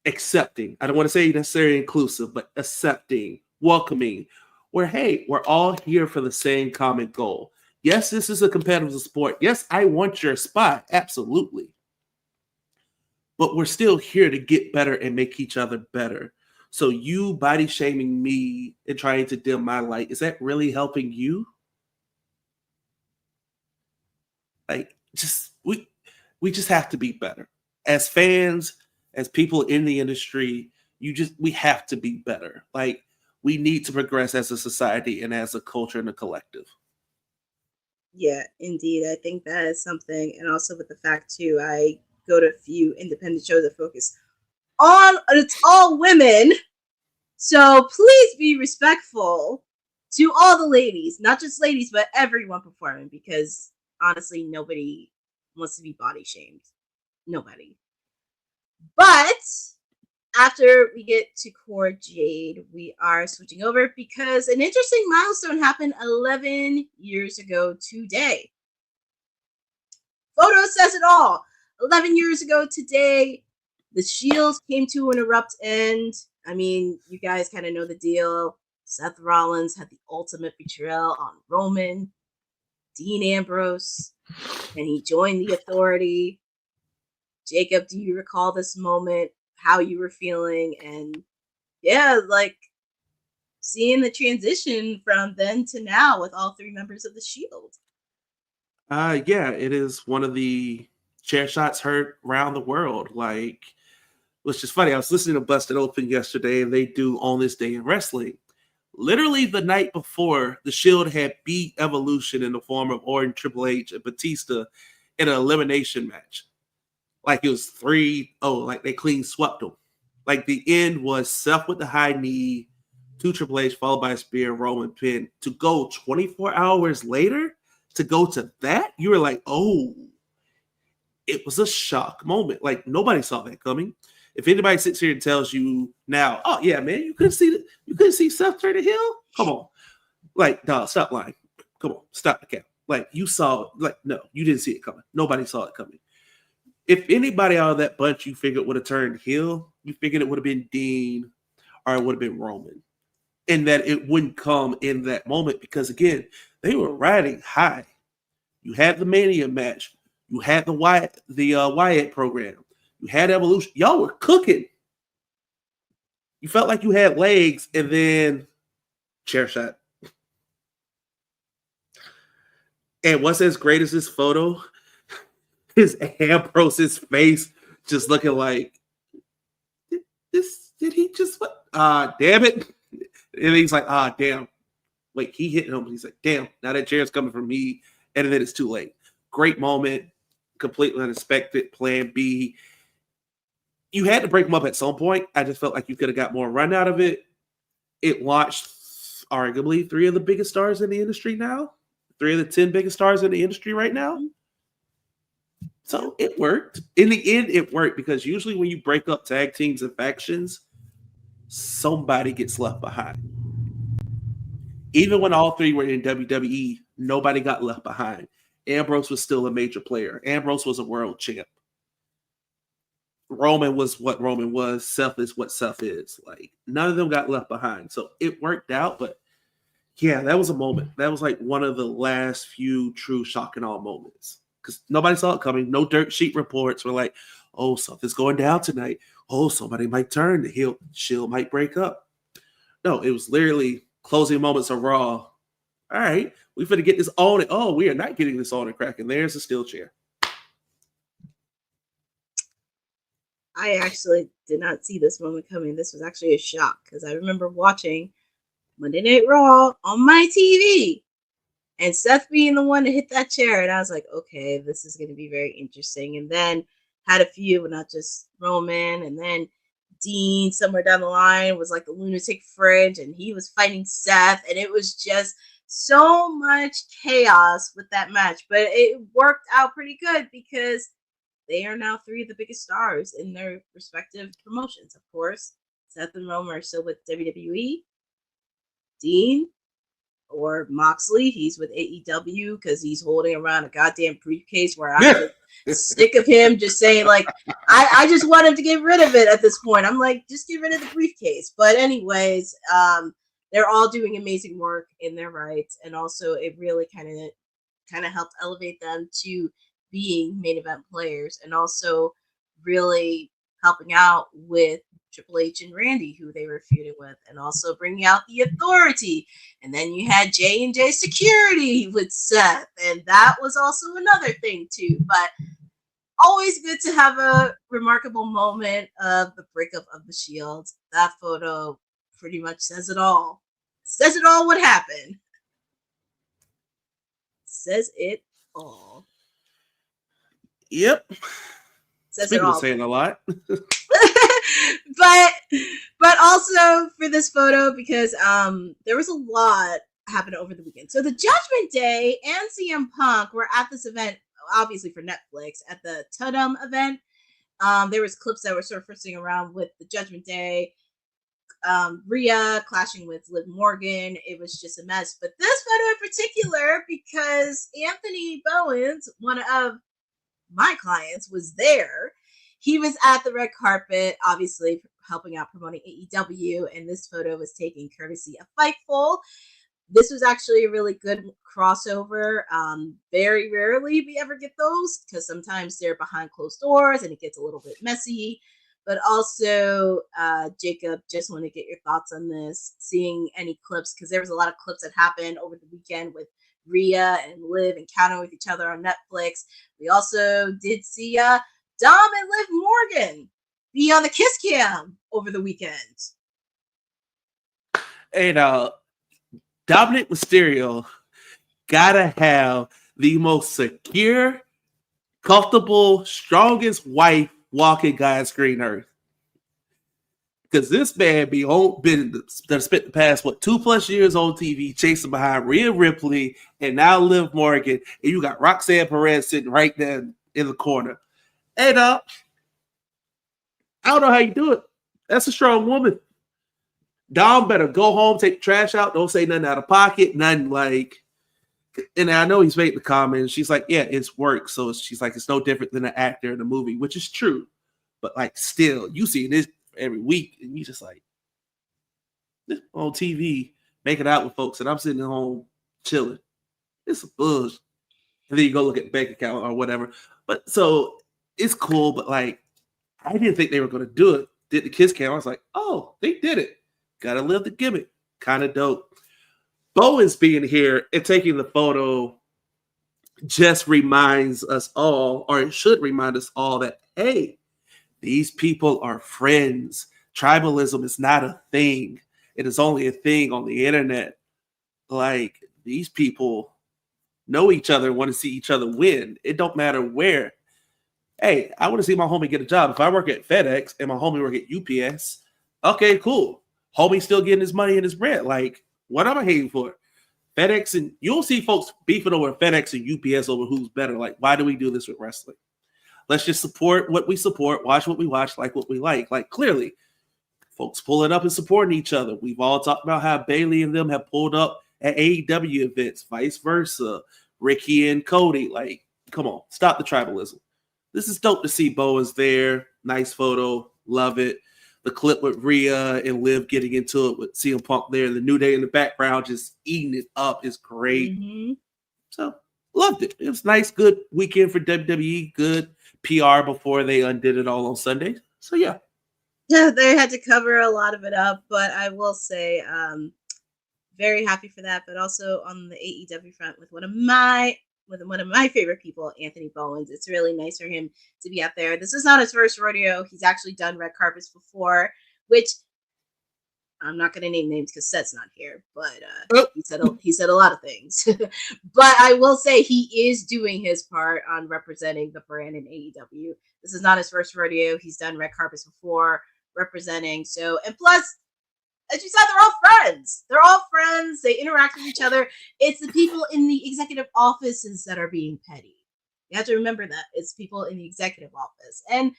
accepting. I don't want to say necessarily inclusive, but accepting, welcoming, where, hey, we're all here for the same common goal. Yes, this is a competitive sport. Yes, I want your spot. Absolutely. But we're still here to get better and make each other better. So you body shaming me and trying to dim my light, is that really helping you? Like, we just have to be better. As fans, as people in the industry, we have to be better. Like, we need to progress as a society and as a culture and a collective. Yeah, indeed. I think that is something. And also with the fact, too, I go to a few independent shows that focus on, it's all women. So please be respectful to all the ladies, not just ladies, but everyone performing, because honestly, nobody wants to be body shamed. Nobody. But after we get to Cora Jade, we are switching over because an interesting milestone happened 11 years ago today. Photo says it all. 11 years ago today, the Shield came to an abrupt end. I mean, you guys kind of know the deal. Seth Rollins had the ultimate betrayal on Roman, Dean Ambrose, and he joined the Authority. Jacob, do you recall this moment, how you were feeling? And yeah, like seeing the transition from then to now with all three members of the Shield. Yeah, it is one of the chair shots heard around the world. Like, which is funny. I was listening to Busted Open yesterday, and they do On This Day in Wrestling. Literally the night before, the Shield had beat Evolution in the form of Orton, Triple H, and Batista in an elimination match. Like, it was 3-0, like they clean swept them. Like the end was Seth with the high knee to Triple H, followed by a spear, Roman pin. To go 24 hours later, to go to that, you were like, oh, it was a shock moment. Like nobody saw that coming. If anybody sits here and tells you now, oh yeah, man, you couldn't see Seth turn the heel. Come on, like, dog, stop lying. Come on, stop the cap. Like you saw, like no, you didn't see it coming. Nobody saw it coming. If anybody out of that bunch you figured would have turned heel, you figured it would have been Dean or it would have been Roman, and that it wouldn't come in that moment because again, they were riding high. You had the Mania match. You had the Wyatt program. You had Evolution. Y'all were cooking. You felt like you had legs, and then chair shot. And what's as great as this photo? His Ambrose's face just looking like, did he just what? Damn it. And he's like, damn. Wait, he hit him. He's like, damn, now that chair's coming from me. And then it's too late. Great moment. Completely unexpected. Plan B. You had to break them up at some point. I just felt like you could have got more run out of it. It launched arguably 3 of the biggest stars in the industry now. 3 of the 10 biggest stars in the industry right now. So it worked. In the end, it worked because usually when you break up tag teams and factions, somebody gets left behind. Even when all 3 were in WWE, nobody got left behind. Ambrose was still a major player. Ambrose was a world champ. Roman was what Roman was. Seth is what Seth is. Like, none of them got left behind. So it worked out, but yeah, that was a moment. That was like one of the last few true shock and awe moments. Because nobody saw it coming. No dirt sheet reports were like, oh, something's going down tonight. Oh, somebody might turn. The Shield might break up. No, it was literally closing moments of Raw. All right, we finna get this on it. Oh, we are not getting this on and cracking. There's a steel chair. I actually did not see this moment coming. This was actually a shock because I remember watching Monday Night Raw on my TV and Seth being the one to hit that chair. And I was like, okay, this is going to be very interesting. And then had a few, but not just Roman. And then Dean somewhere down the line was like the lunatic fridge and he was fighting Seth. And it was just so much chaos with that match. But it worked out pretty good because they are now 3 of the biggest stars in their respective promotions. Of course, Seth and Roman are still with WWE. Dean or Moxley, he's with AEW because he's holding around a goddamn briefcase where I'm sick of him just saying, like, I just want him to get rid of it at this point. I'm like, just get rid of the briefcase. But anyways, they're all doing amazing work in their rights. And also it really kind of helped elevate them to being main event players and also really helping out with Triple H and Randy, who they were feuding with, and also bringing out the Authority. And then you had J&J Security with Seth, and that was also another thing too. But always good to have a remarkable moment of the breakup of the Shield. That photo pretty much says it all. Says it all what happened. Says it all. Yep. Says People it all. saying a lot. but also for this photo because there was a lot happened over the weekend. So the Judgment Day and CM Punk were at this event, obviously for Netflix, at the Tudum event. There was clips that were surfacing around with the Judgment Day, Rhea clashing with Liv Morgan. It was just a mess. But this photo in particular, because Anthony Bowens, one of my clients, was there. He was at the red carpet, obviously helping out promoting AEW, and this photo was taken courtesy of Fightful. This was actually a really good crossover. Very rarely we ever get those because sometimes they're behind closed doors and it gets a little bit messy. But also, Jacob, just want to get your thoughts on this, seeing any clips, because there was a lot of clips that happened over the weekend with Rhea and Liv encountering with each other on Netflix. We also did see Dom and Liv Morgan be on the Kiss Cam over the weekend. And Dominic Mysterio gotta have the most secure, comfortable, strongest wife walking God's green earth. Because this man done spent the past 2+ years on TV chasing behind Rhea Ripley and now Liv Morgan, and you got Roxanne Perez sitting right there in the corner. And I don't know how you do it. That's a strong woman. Dom better go home, take the trash out, don't say nothing out of pocket, nothing like. And I know he's making the comment. She's like, yeah, it's work. So she's like, it's no different than an actor in a movie, which is true. But like, still, you see this every week, and you just like on TV making out with folks, and I'm sitting at home chilling. It's a buzz. And then you go look at the bank account or whatever. But so it's cool, but like, I didn't think they were going to do it. Did the kiss cam? I was like, oh, they did it. Gotta live the gimmick. Kind of dope. Bowen's being here and taking the photo just reminds us all, or it should remind us all, that, hey, these people are friends. Tribalism is not a thing. It is only a thing on the internet. Like, these people know each other and want to see each other win. It don't matter where. Hey, I want to see my homie get a job. If I work at FedEx and my homie work at UPS, okay, cool. Homie still getting his money and his bread. Like, what am I hating for? FedEx, and you'll see folks beefing over FedEx and UPS over who's better. Like, why do we do this with wrestling? Let's just support what we support, watch what we watch, like what we like. Like, clearly, folks pulling up and supporting each other. We've all talked about how Bailey and them have pulled up at AEW events, vice versa. Ricky and Cody, like, come on, stop the tribalism. This is dope to see Bowen's there. Nice photo, love it. The clip with Rhea and Liv getting into it with CM Punk there, the New Day in the background just eating it up is great. Mm-hmm. So, loved it. It was nice, good weekend for WWE, good PR before they undid it all on Sunday. So, yeah. Yeah, they had to cover a lot of it up, but I will say, very happy for that. But also on the AEW front with one of my favorite people, Anthony Bowens. It's really nice for him to be out there. This is not his first rodeo. He's actually done red carpets before, which I'm not going to name names because Seth's not here, but he said a lot of things. But I will say he is doing his part on representing the brand in AEW. This is not his first rodeo. He's done red carpets before representing. So, and plus, as you said, they're all friends. They're all friends. They interact with each other. It's the people in the executive offices that are being petty. You have to remember that. It's people in the executive office. And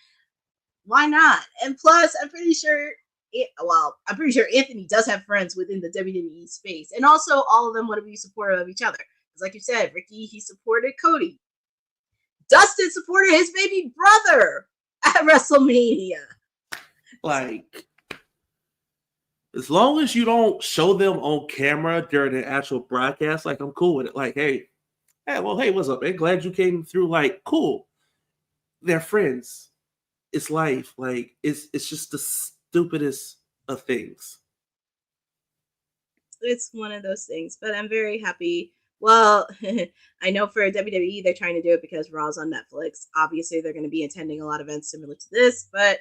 why not? And plus, I'm pretty sure Anthony does have friends within the WWE space. And also, all of them want to be supportive of each other. Because like you said, Ricky, he supported Cody. Dustin supported his baby brother at WrestleMania. Like, as long as you don't show them on camera during the actual broadcast, like, I'm cool with it. Like, hey, what's up, man? Glad you came through. Like, cool. They're friends. It's life. Like, it's just the stupidest of things. It's one of those things, but I'm very happy. Well, I know for WWE, they're trying to do it because Raw's on Netflix. Obviously, they're going to be attending a lot of events similar to this, but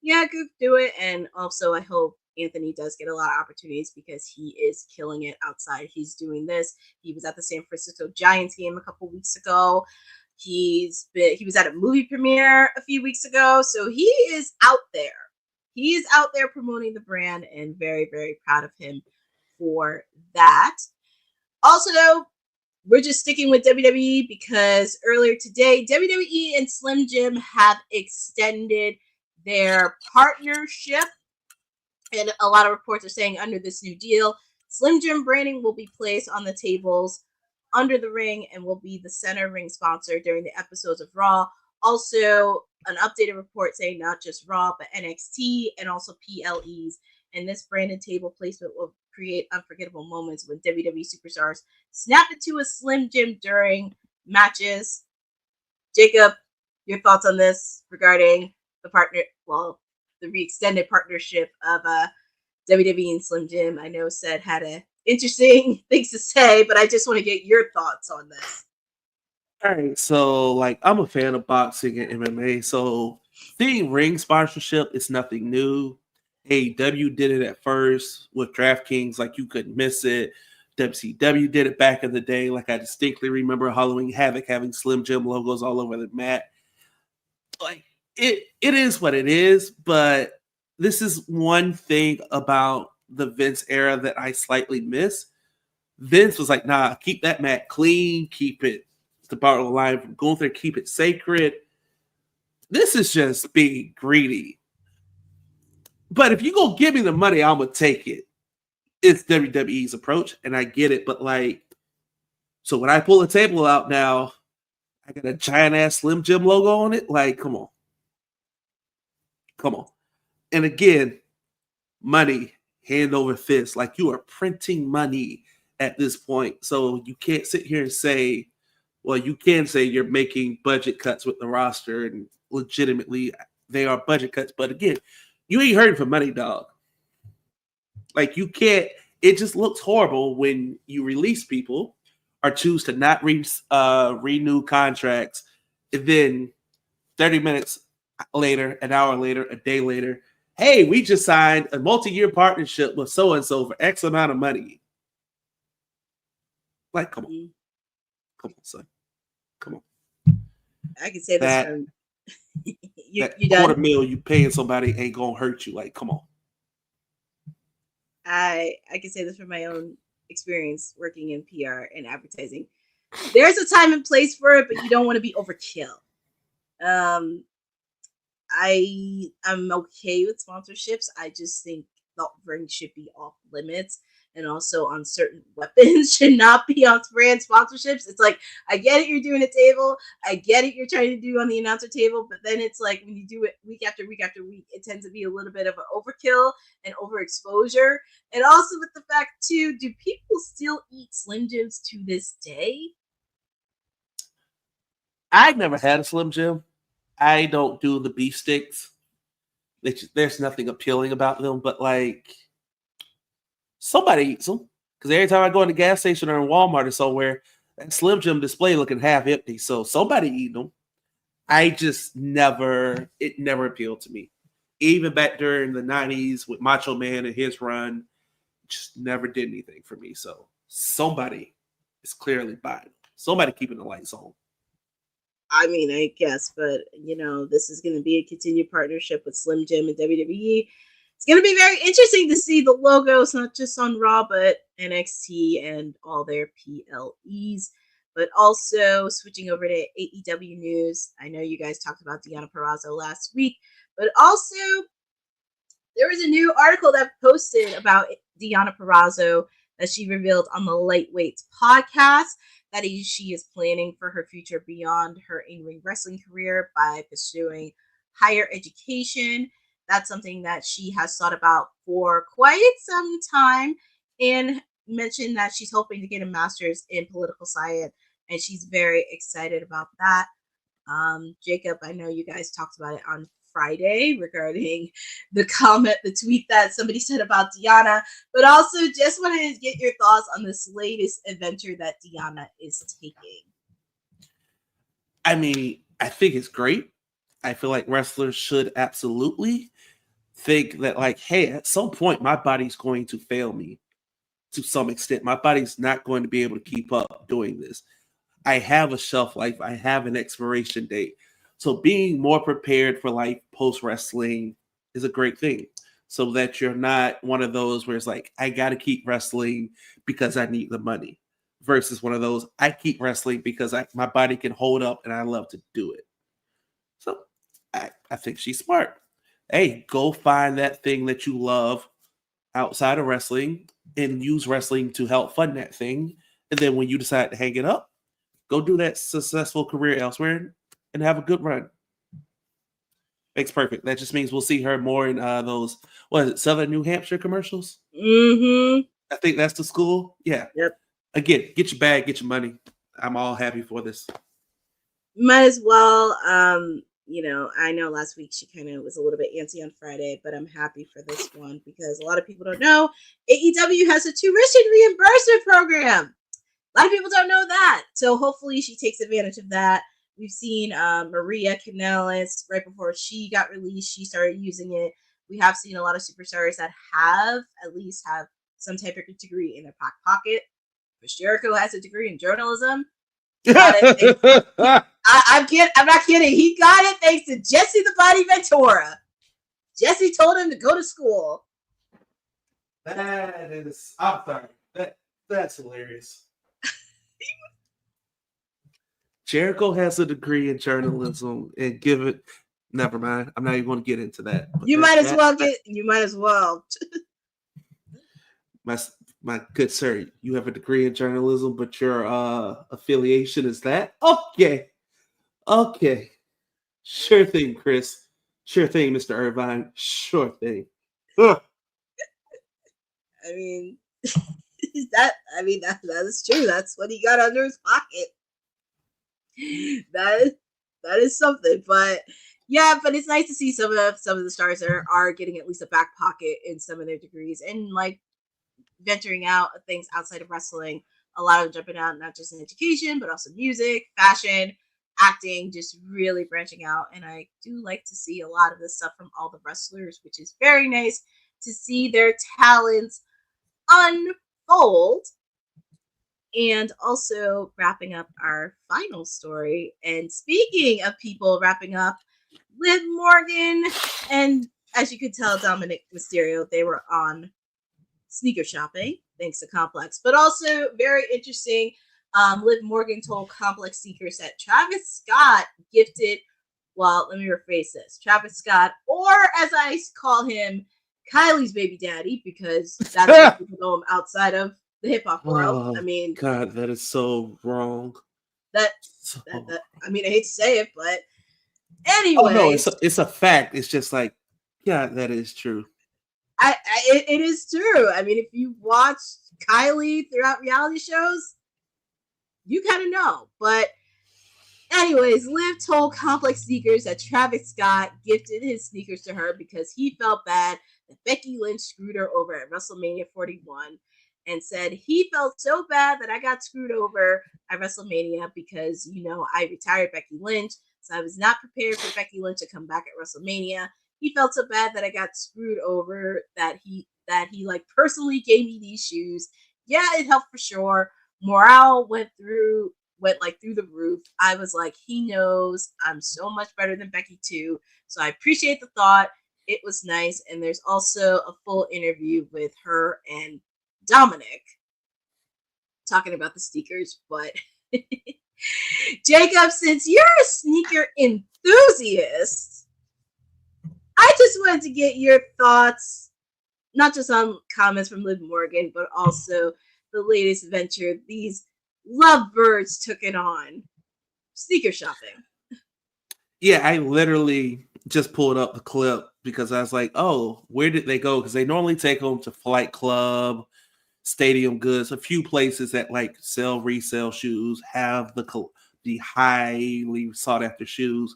yeah, go do it. And also, I hope Anthony does get a lot of opportunities because he is killing it outside. He's doing this. He was at the San Francisco Giants game a couple weeks ago. He was at a movie premiere a few weeks ago. So he is out there. He is out there promoting the brand, and very, very proud of him for that. Also, though, we're just sticking with WWE because earlier today, WWE and Slim Jim have extended their partnership. And a lot of reports are saying under this new deal, Slim Jim branding will be placed on the tables under the ring and will be the center ring sponsor during the episodes of Raw. Also, an updated report saying not just Raw, but NXT and also PLEs. And this branded table placement will create unforgettable moments when WWE superstars snap into a Slim Jim during matches. Jacob, your thoughts on this regarding the re-extended partnership of WWE and Slim Jim? I know Seth had interesting things to say, but I just want to get your thoughts on this. All right, so like, I'm a fan of boxing and MMA, so seeing ring sponsorship is nothing new. AEW did it at first with DraftKings, like you couldn't miss it. WCW did it back in the day. Like, I distinctly remember Halloween Havoc having Slim Jim logos all over the mat. Like, it is what it is, but this is one thing about the Vince era that I slightly miss. Vince was like, nah, keep that mat clean, keep it, to borrow the line from Gunther, keep it sacred. This is just being greedy. But if you go give me the money, I'm going to take it. It's WWE's approach, and I get it. But like, so when I pull the table out now, I got a giant ass Slim Jim logo on it. Like, come on. Come on. And again, money, hand over fist. Like, you are printing money at this point. So you can't sit here and say, well, you can say you're making budget cuts with the roster, and legitimately they are budget cuts. But again, you ain't hurting for money, dog. Like, you can't, it just looks horrible when you release people or choose to not renew contracts. And then 30 minutes later, an hour later, a day later, hey, we just signed a multi-year partnership with so-and-so for X amount of money. Like, come on. Come on, son. Come on. I can say this from you that done? $250,000 you paying somebody ain't gonna hurt you. Like, come on. I can say this from my own experience working in PR and advertising. There's a time and place for it, but you don't want to be overkill. I'm okay with sponsorships. I just think the ring should be off limits, and also on certain weapons should not be on brand sponsorships. It's like, I get it, you're doing a table, I get it, you're trying to do on the announcer table, but then it's like when you do it week after week after week, it tends to be a little bit of an overkill and overexposure. And also with the fact too, do people still eat Slim Jims to this day? I've never had a Slim Jim. I don't do the beef sticks. There's nothing appealing about them, but like, somebody eats them. Because every time I go in the gas station or in Walmart or somewhere, that Slim Jim display looking half empty. So somebody eating them. I just it never appealed to me. Even back during the 90s with Macho Man and his run, just never did anything for me. So somebody is clearly buying them. Somebody keeping the lights on. I mean, I guess, but this is going to be a continued partnership with Slim Jim and WWE. It's going to be very interesting to see the logos, not just on Raw, but NXT and all their PLEs. But also switching over to AEW news. I know you guys talked about Deonna Purrazzo last week, but also there was a new article that posted about Deonna Purrazzo that she revealed on the Lightweights podcast, that she is planning for her future beyond her in-ring wrestling career by pursuing higher education. That's something that she has thought about for quite some time, and mentioned that she's hoping to get a master's in political science, and she's very excited about that. Jacob, I know you guys talked about it on Friday regarding the tweet that somebody said about Deonna, but also just wanted to get your thoughts on this latest adventure that Deonna is taking. I mean, I think it's great. I feel like wrestlers should absolutely think that, like, hey, at some point my body's going to fail me to some extent. My body's not going to be able to keep up doing this. I have a shelf life. I have an expiration date. So being more prepared for life post-wrestling is a great thing, so that you're not one of those where it's like, I got to keep wrestling because I need the money, versus one of those, I keep wrestling because my body can hold up and I love to do it. So I think she's smart. Hey, go find that thing that you love outside of wrestling and use wrestling to help fund that thing. And then when you decide to hang it up, go do that successful career elsewhere and have a good run. Makes perfect. That just means we'll see her more in those, what is it, Southern New Hampshire commercials? Mm-hmm. I think that's the school. Yeah. Yep. Again, get your bag, get your money. I'm all happy for this. Might as well. I know last week she kind of was a little bit antsy on Friday, but I'm happy for this one because a lot of people don't know AEW has a tuition reimbursement program. A lot of people don't know that. So hopefully she takes advantage of that. We've seen Maria Kanellis, right before she got released, she started using it. We have seen a lot of superstars that have some type of degree in their back pocket. Chris Jericho has a degree in journalism. I'm not kidding. He got it thanks to Jesse the Body Ventura. Jesse told him to go to school. That is, I'm sorry. That's hilarious. Jericho has a degree in journalism and give it. Never mind. I'm not even going to get into that. You might as well. My good sir, you have a degree in journalism, but your affiliation is that? Okay. Sure thing, Chris. Sure thing, Mr. Irvine. Sure thing. Ugh. I mean, that is true. That's what he got under his pocket. That is something. But yeah, but it's nice to see some of the stars that are getting at least a back pocket in some of their degrees and like venturing out things outside of wrestling. A lot of them jumping out, not just in education, but also music, fashion, acting, just really branching out. And I do like to see a lot of this stuff from all the wrestlers, which is very nice to see their talents unfold. And also wrapping up our final story. And speaking of people wrapping up, Liv Morgan and, as you could tell, Dominic Mysterio, they were on sneaker shopping thanks to Complex. But also very interesting, Liv Morgan told Complex Sneakers that Travis Scott gifted, well, let me rephrase this, Travis Scott, or as I call him, Kylie's baby daddy, because that's what people know him outside of the hip hop world. I mean, God, that is so wrong. I mean, I hate to say it, but anyway. Oh no, it's a fact. It's just like, yeah, that is true. It is true. I mean, if you watch Kylie throughout reality shows, you kind of know. But anyways, Liv told Complex Sneakers that Travis Scott gifted his sneakers to her because he felt bad that Becky Lynch screwed her over at WrestleMania 41. And said he felt so bad that I got screwed over at WrestleMania because, you know, I retired Becky Lynch. So I was not prepared for Becky Lynch to come back at WrestleMania. He felt so bad that I got screwed over that he like personally gave me these shoes. Yeah, it helped for sure. Morale went through the roof. I was like, he knows I'm so much better than Becky too. So I appreciate the thought. It was nice. And there's also a full interview with her and Dominic talking about the sneakers, but Jacob, since you're a sneaker enthusiast, I just wanted to get your thoughts, not just on comments from Liv Morgan, but also the latest venture these lovebirds took it on, sneaker shopping. Yeah, I literally just pulled up the clip because I was like, oh, where did they go? Because they normally take them to Flight Club, Stadium Goods, a few places that like sell resale shoes, have the highly sought after shoes.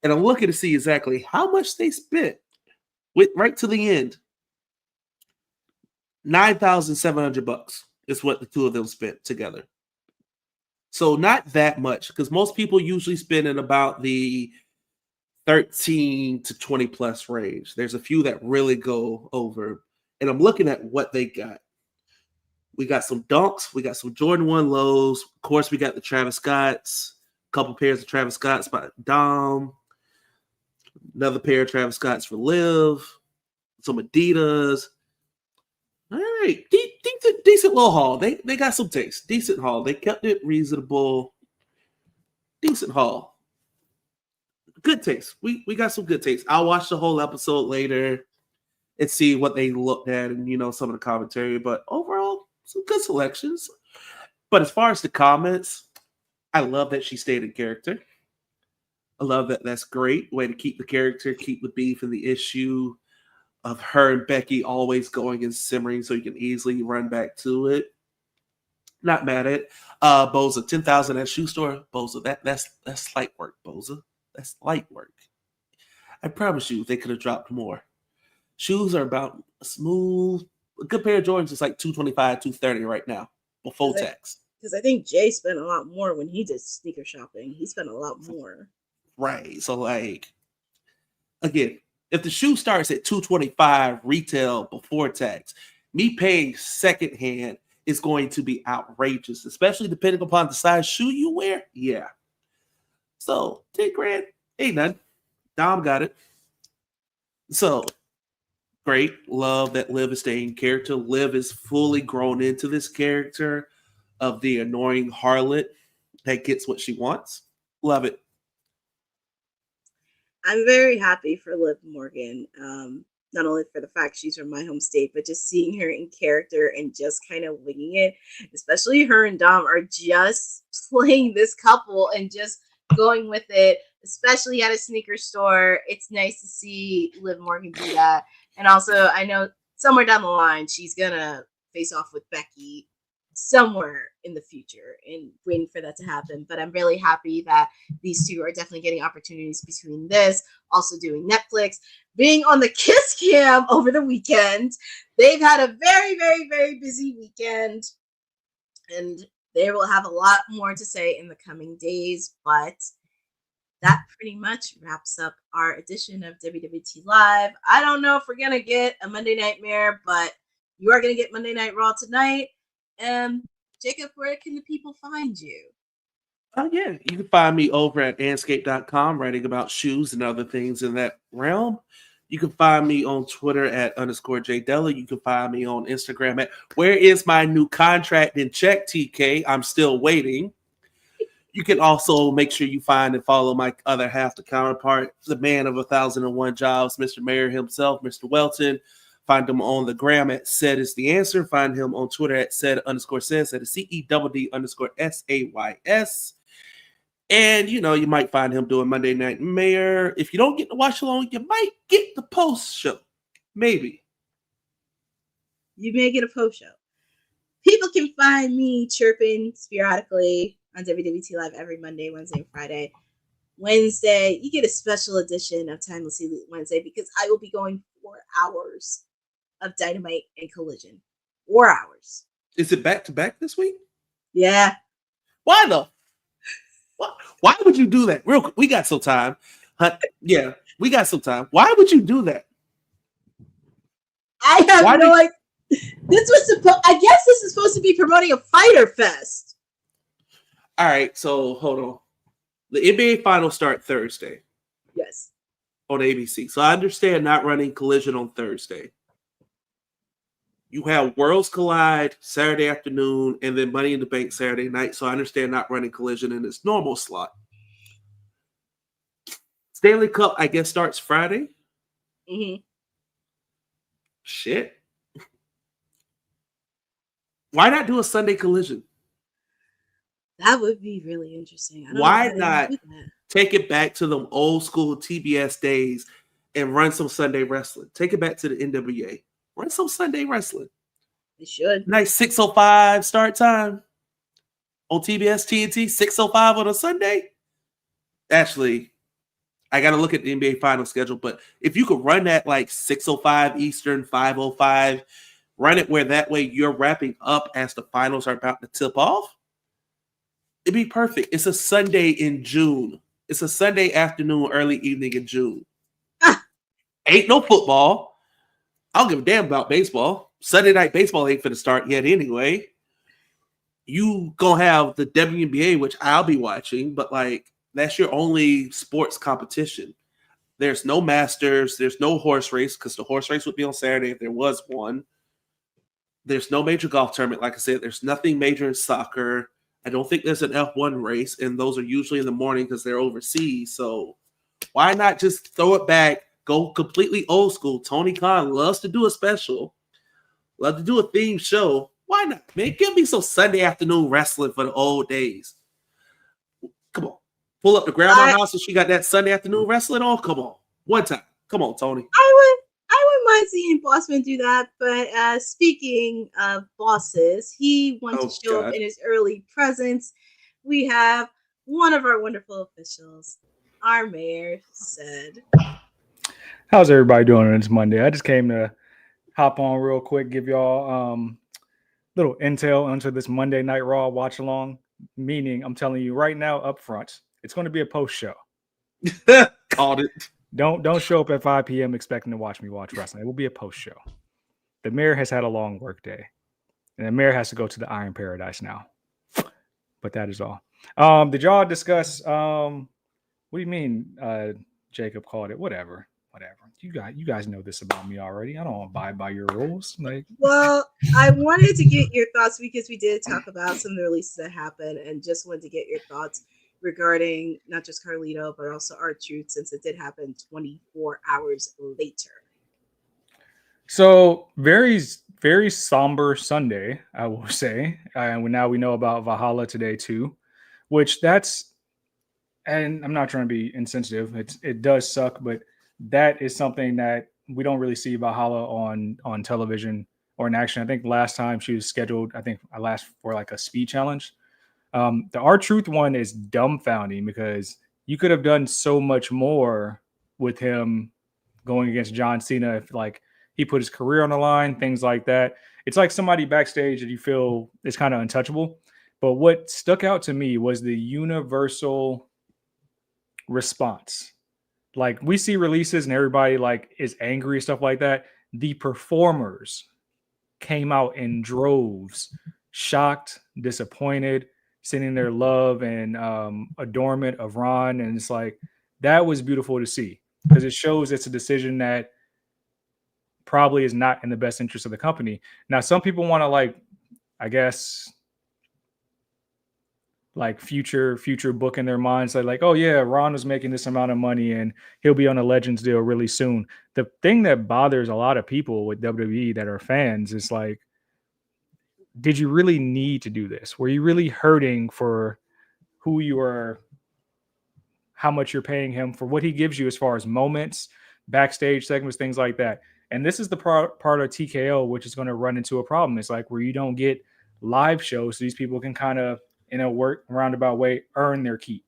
And I'm looking to see exactly how much they spent right to the end. $9,700 is what the two of them spent together. So not that much, because most people usually spend in about the 13 to 20 plus range. There's a few that really go over. And I'm looking at what they got. We got some Dunks. We got some Jordan 1 lows. Of course, we got the Travis Scotts. A couple pairs of Travis Scotts by Dom. Another pair of Travis Scotts for Liv. Some Adidas. All right. Decent little haul. They got some taste. Decent haul. They kept it reasonable. Decent haul. Good taste. We got some good taste. I'll watch the whole episode later and see what they looked at and, you know, some of the commentary. But overall, some good selections. But as far as the comments, I love that she stayed in character. I love that. That's great. Way to keep the character, keep the beef and the issue of her and Becky always going and simmering so you can easily run back to it. Not mad at it. Boza, 10,000 at shoe store. Boza, that's light work, Boza. That's light work. I promise you they could have dropped more. Shoes are about smooth. A good pair of Jordans is like $225, $230 right now before tax. Because I think Jay spent a lot more when he did sneaker shopping. He spent a lot more. Right. So like, again, if the shoe starts at $225 retail before tax, me paying secondhand is going to be outrageous, especially depending upon the size shoe you wear. Yeah. So $10,000 ain't nothing. Dom got it. So great. Love that Liv is staying in character. Liv is fully grown into this character of the annoying harlot that gets what she wants. Love it. I'm very happy for Liv Morgan. Not only for the fact she's from my home state, but just seeing her in character and just kind of winging it. Especially her and Dom are just playing this couple and just going with it, especially at a sneaker store. It's nice to see Liv Morgan do that. And also, I know somewhere down the line, she's going to face off with Becky somewhere in the future, and waiting for that to happen. But I'm really happy that these two are definitely getting opportunities between this, also doing Netflix, being on the Kiss Cam over the weekend. They've had a very, very, very busy weekend, and they will have a lot more to say in the coming days. But that pretty much wraps up our edition of WWT Live. I don't know if we're going to get a Monday Nightmare, but you are going to get Monday Night Raw tonight. Jacob, where can the people find you? Oh, yeah. You can find me over at anscape.com writing about shoes and other things in that realm. You can find me on Twitter at _JDella. You can find me on Instagram at where is my new contract in check, TK? I'm still waiting. You can also make sure you find and follow my other half, the counterpart, the man of 1,001 jobs, Mr. Mayor himself, Mr. Welton. Find him on the gram at cedistheanswer. Find him on Twitter at ced_says, that is CEDD_SAYS. And, you know, you might find him doing Monday Night Mayor. If you don't get to watch along, you might get the post show. Maybe. You may get a post show. People can find me chirping sporadically on WWT Live every Monday, Wednesday, and Friday. Wednesday, you get a special edition of Timeless Elite Wednesday because I will be going 4 hours of Dynamite and Collision. 4 hours. Is it back to back this week? Yeah. Why though? Why would you do that? Real quick, we got some time. Yeah, we got some time. Why would you do that? I have no idea. I guess this is supposed to be promoting a Fighter Fest. All right, so hold on. The NBA Finals start Thursday. Yes. On ABC. So I understand not running Collision on Thursday. You have Worlds Collide Saturday afternoon and then Money in the Bank Saturday night. So I understand not running Collision in its normal slot. Stanley Cup, I guess, starts Friday. Mm-hmm. Shit. Why not do a Sunday Collision? That would be really interesting. Why not take it back to the old school TBS days and run some Sunday wrestling? Take it back to the NWA. Run some Sunday wrestling. They should. Nice 6:05 start time on TBS TNT. 6:05 on a Sunday. Actually, I got to look at the NBA final schedule, but if you could run that like 6:05 Eastern, 5:05, run it where that way you're wrapping up as the finals are about to tip off. It'd be perfect. It's a Sunday in June. It's a Sunday afternoon, early evening in June. Ain't no football. I don't give a damn about baseball. Sunday night baseball ain't finna start yet anyway. You gonna have the WNBA, which I'll be watching, but like that's your only sports competition. There's no Masters. There's no horse race because the horse race would be on Saturday if there was one. There's no major golf tournament. Like I said, there's nothing major in soccer. I don't think there's an F1 race, and those are usually in the morning because they're overseas. So why not just throw it back, go completely old school? Tony Khan loves to do a special, love to do a theme show. Why not, man? Give me some Sunday afternoon wrestling for the old days. Come on. Pull up the grandma house and she got that Sunday afternoon wrestling on. Come on. One time. Come on, Tony. I wouldn't mind seeing Bossman do that, but speaking of bosses, he wanted to show up in his early presence. We have one of our wonderful officials, our mayor, said. How's everybody doing on this Monday? I just came to hop on real quick, give y'all little intel onto this Monday Night Raw watch along. Meaning, I'm telling you right now up front, it's going to be a post show. Called it. Don't show up at 5 p.m. expecting to watch me watch wrestling. It will be a post show. The mayor has had a long work day, and the mayor has to go to the Iron Paradise now. But that is all. Did y'all discuss? What do you mean? Jacob called it whatever. whatever. You guys know this about me already. I don't abide by your rules. Like, well, I wanted to get your thoughts because we did talk about some of the releases that happened, and just wanted to get your thoughts regarding not just Carlito but also R-Truth, since it did happen 24 hours later. so very somber Sunday, I will say. And now we know about Valhalla today too, which that's, and I'm not trying to be insensitive. It does suck, but that is something that we don't really see Valhalla on television or in action. I think last time she was scheduled, I think I last for like a speed challenge. The R-Truth one is dumbfounding because you could have done so much more with him going against John Cena if like he put his career on the line, things like that. It's like somebody backstage that you feel is kind of untouchable. But what stuck out to me was the universal response. Like we see releases and everybody like is angry, stuff like that. The performers came out in droves, shocked, disappointed, sending their love and adornment of Ron. And it's like, that was beautiful to see because it shows it's a decision that probably is not in the best interest of the company. Now, some people want to like, I guess, like future book in their minds. Like, oh yeah, Ron was making this amount of money and he'll be on a Legends deal really soon. The thing that bothers a lot of people with WWE that are fans is like, did you really need to do this? Were you really hurting for who you are, how much you're paying him for what he gives you as far as moments, backstage segments, things like that? And this is the part of TKO, which is going to run into a problem. It's like where you don't get live shows. So these people can kind of, in a roundabout way, earn their keep.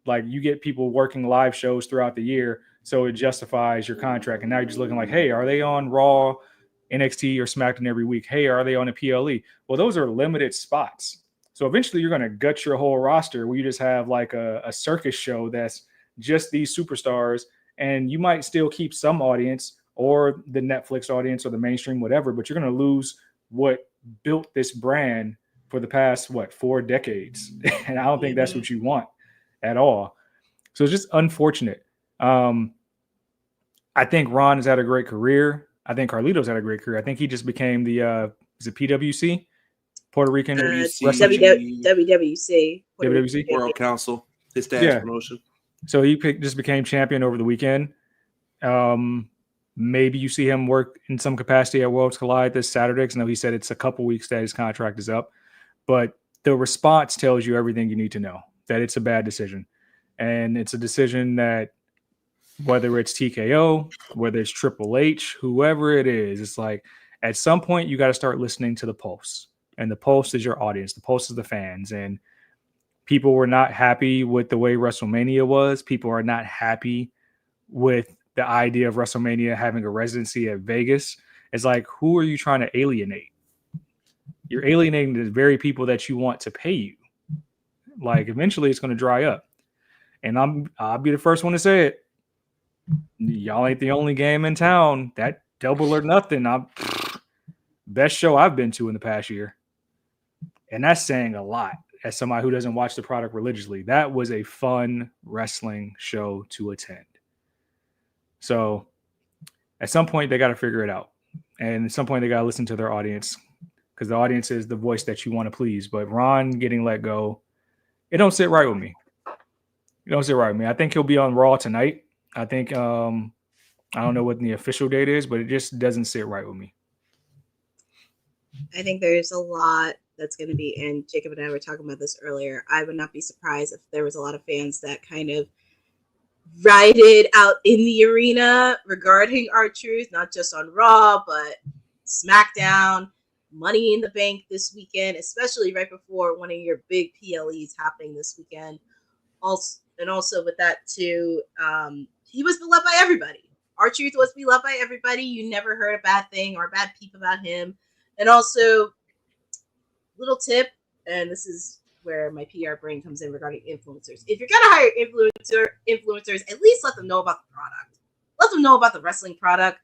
Like you get people working live shows throughout the year. So it justifies your contract. And now you're just looking like, hey, are they on Raw, NXT, or SmackDown every week? Hey, are they on a PLE? Well, those are limited spots. So eventually you're going to gut your whole roster where you just have like a circus show that's just these superstars. And you might still keep some audience or the Netflix audience or the mainstream, whatever, but you're going to lose what built this brand for the past, 4 decades. And I don't think that's what you want at all. So it's just unfortunate. I think Ron has had a great career. I think Carlito's had a great career. I think he just became the, is it PWC? Puerto Rican WWC. World Council. His dad's promotion. So he just became champion over the weekend. Maybe you see him work in some capacity at Worlds Collide this Saturday, because I know he said it's a couple weeks that his contract is up. But the response tells you everything you need to know, that it's a bad decision. And it's a decision that whether it's TKO, whether it's Triple H, whoever it is, it's like at some point you got to start listening to the pulse. And the pulse is your audience. The pulse is the fans. And people were not happy with the way WrestleMania was. People are not happy with the idea of WrestleMania having a residency at Vegas. It's like, who are you trying to alienate? You're alienating the very people that you want to pay you. Like eventually it's going to dry up. And I'll be the first one to say it. Y'all ain't the only game in town. That Double or Nothing, best show I've been to in the past year. And that's saying a lot as somebody who doesn't watch the product religiously. That was a fun wrestling show to attend. So at some point they got to figure it out. And at some point they got to listen to their audience, because the audience is the voice that you want to please. But Ron getting let go, it don't sit right with me. It don't sit right with me. I think he'll be on Raw tonight. I think, I don't know what the official date is, but it just doesn't sit right with me. I think there's a lot that's going to be, and Jacob and I were talking about this earlier. I would not be surprised if there was a lot of fans that kind of rioted out in the arena regarding R-Truth, not just on Raw, but SmackDown, Money in the Bank this weekend, especially right before one of your big PLEs happening this weekend. Also with that too, he was beloved by everybody. R-Truth was beloved by everybody. You never heard a bad thing or a bad peep about him. And also, little tip, and this is where my PR brain comes in regarding influencers. If you're gonna hire influencers, at least let them know about the product. Let them know about the wrestling product.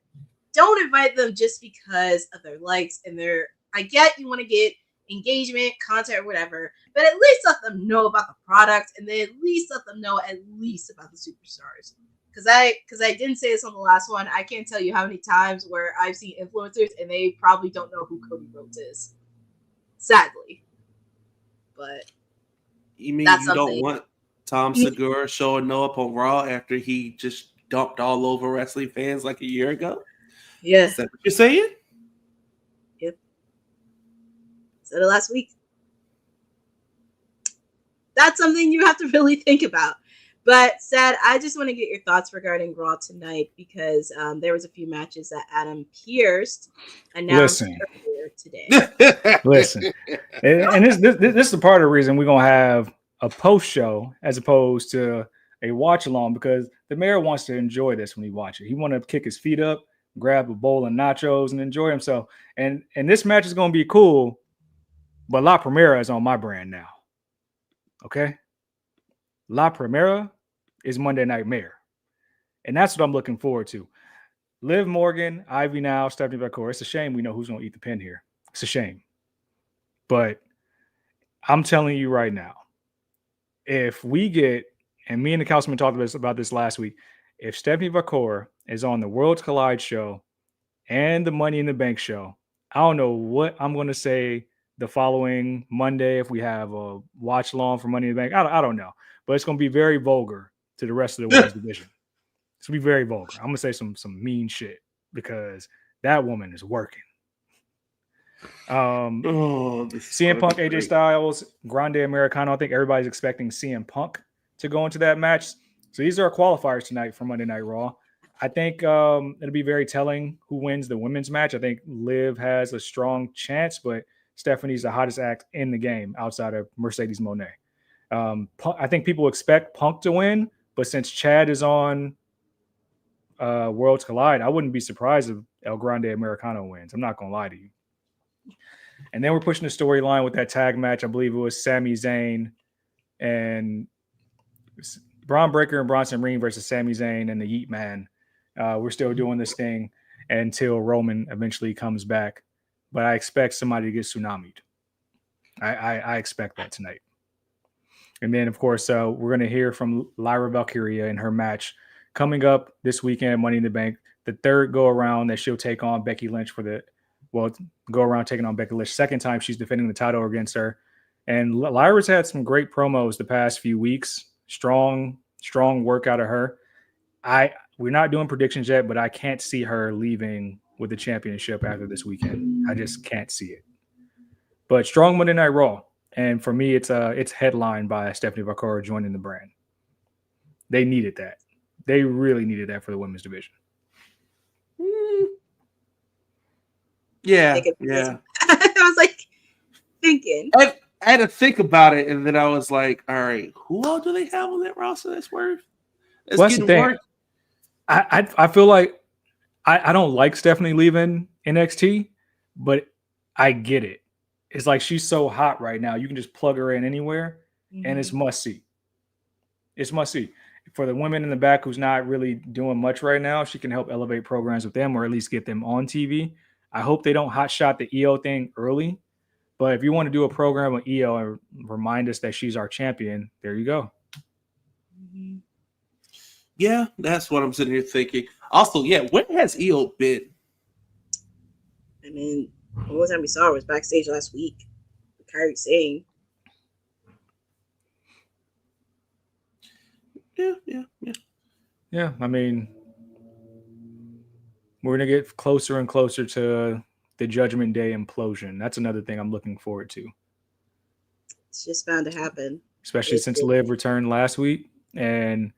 Don't invite them just because of their likes and their. I get you want to get engagement, content, or whatever, but at least let them know about the product, and then at least let them know at least about the superstars. because I didn't say this on the last one. I can't tell you how many times where I've seen influencers and they probably don't know who Cody Rhodes is. Sadly. But You mean that's you don't something. want Tom Segura showing up on Raw after he just dumped all over wrestling fans like a year ago? Yeah. Is that what you're saying? Yep. Said it last week. That's something you have to really think about. But Sad, I just want to get your thoughts regarding Raw tonight because there was a few matches that Adam Pearce announced earlier today. Listen, and this is the part of the reason we're gonna have a post show as opposed to a watch along, because the mayor wants to enjoy this when he watches it. He want to kick his feet up, grab a bowl of nachos, and enjoy himself. And this match is gonna be cool, but La Primera is on my brand now. Okay, La Primera is Monday Night Mayor, and that's what I'm looking forward to. Liv Morgan, Ivy Now, Stephanie Vacour. It's a shame we know who's going to eat the pin here. It's a shame. But I'm telling you right now, if we get, and me and the councilman talked about this last week, if Stephanie Vacour is on the Worlds Collide show and the Money in the Bank show, I don't know what I'm going to say the following Monday if we have a watch along for Money in the Bank. I don't know. But it's going to be very vulgar to the rest of the women's division. It's going to be very vulgar. I'm going to say some mean shit because that woman is working. CM Punk, AJ Styles, Grande Americano. I think everybody's expecting CM Punk to go into that match. So these are our qualifiers tonight for Monday Night Raw. I think it'll be very telling who wins the women's match. I think Liv has a strong chance, but Stephanie's the hottest act in the game outside of Mercedes Moné. I think people expect Punk to win, but since Chad is on Worlds Collide, I wouldn't be surprised if El Grande Americano wins. I'm not going to lie to you. And then we're pushing the storyline with that tag match. I believe it was Sami Zayn and Braun Breaker and Bronson Reed versus Sami Zayn and the Yeet Man. We're still doing this thing until Roman eventually comes back. But I expect somebody to get tsunami'd. I expect that tonight. And then, of course, we're going to hear from Lyra Valkyria in her match coming up this weekend, Money in the Bank. The third go-around that she'll take on Becky Lynch go around taking on Becky Lynch. Second time she's defending the title against her. And Lyra's had some great promos the past few weeks. Strong work out of her. We're not doing predictions yet, but I can't see her leaving with the championship after this weekend. I just can't see it. But strong Monday Night Raw. And for me, it's headlined by Stephanie Vacour joining the brand. They needed that. They really needed that for the women's division. Yeah. I was like thinking. I had to think about it, and then I was like, all right, who all do they have on that roster that's worth? That's the thing. I feel like I don't like Stephanie leaving NXT, but I get it. It's like she's so hot right now. You can just plug her in anywhere, and it's must see. It's must see. For the women in the back who's not really doing much right now, she can help elevate programs with them or at least get them on TV. I hope they don't hotshot the EO thing early, but if you want to do a program with EO and remind us that she's our champion, there you go. Yeah, that's what I'm sitting here thinking. Also, yeah, where has EO been? I mean, the only time we saw her was backstage last week with Kairi Sane. Yeah, I mean, we're going to get closer and closer to the Judgment Day implosion. That's another thing I'm looking forward to. It's just bound to happen. Especially since Liv returned last week. And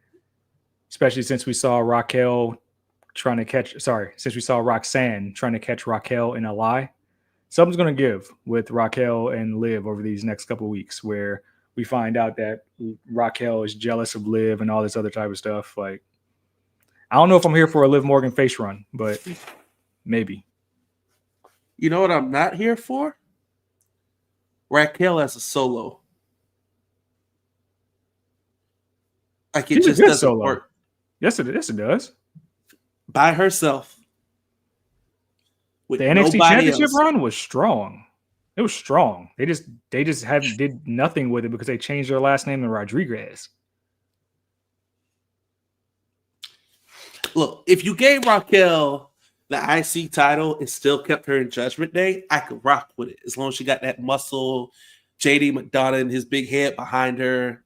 especially since we saw Roxanne trying to catch Raquel in a lie. Something's going to give with Raquel and Liv over these next couple of weeks where we find out that Raquel is jealous of Liv and all this other type of stuff. Like, I don't know if I'm here for a Liv Morgan face run, but maybe. You know what I'm not here for? Raquel as a solo. Like it just doesn't work. Yes, it does. By herself. The NXT Championship run was strong. It was strong. They just did nothing with it because they changed their last name to Rodriguez. Look, if you gave Raquel the IC title and still kept her in Judgment Day, I could rock with it as long as she got that muscle, JD McDonough and his big head behind her.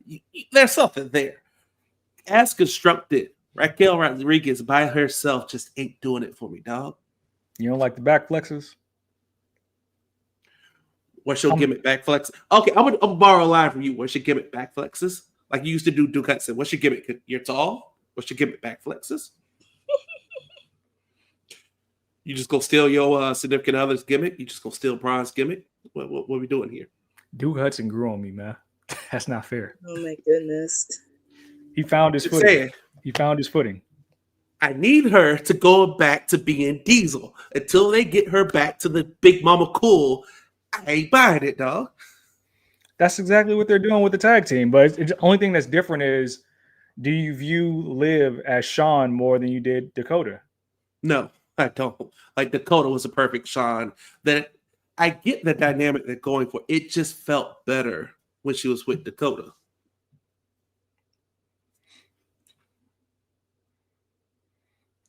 There's something there. As constructed, Raquel Rodriguez by herself just ain't doing it for me, dog. You don't like the back flexes? What's your gimmick back flex? Okay, I'm gonna borrow a line from you. What's your gimmick back flexes? Like you used to do Duke Hudson. What's your gimmick? You're tall. What's your gimmick back flexes? You just go steal your significant other's gimmick? You just go steal Braun's gimmick? What are we doing here? Duke Hudson grew on me, man. That's not fair. Oh my goodness. He found his footing. He found his footing. I need her to go back to being Diesel until they get her back to the Big Mama Cool. I ain't buying it, dog. That's exactly what they're doing with the tag team. But the only thing that's different is, do you view Liv as Shawn more than you did Dakota? No, I don't. Like Dakota was a perfect Shawn. That I get the dynamic they're going for. It just felt better when she was with Dakota.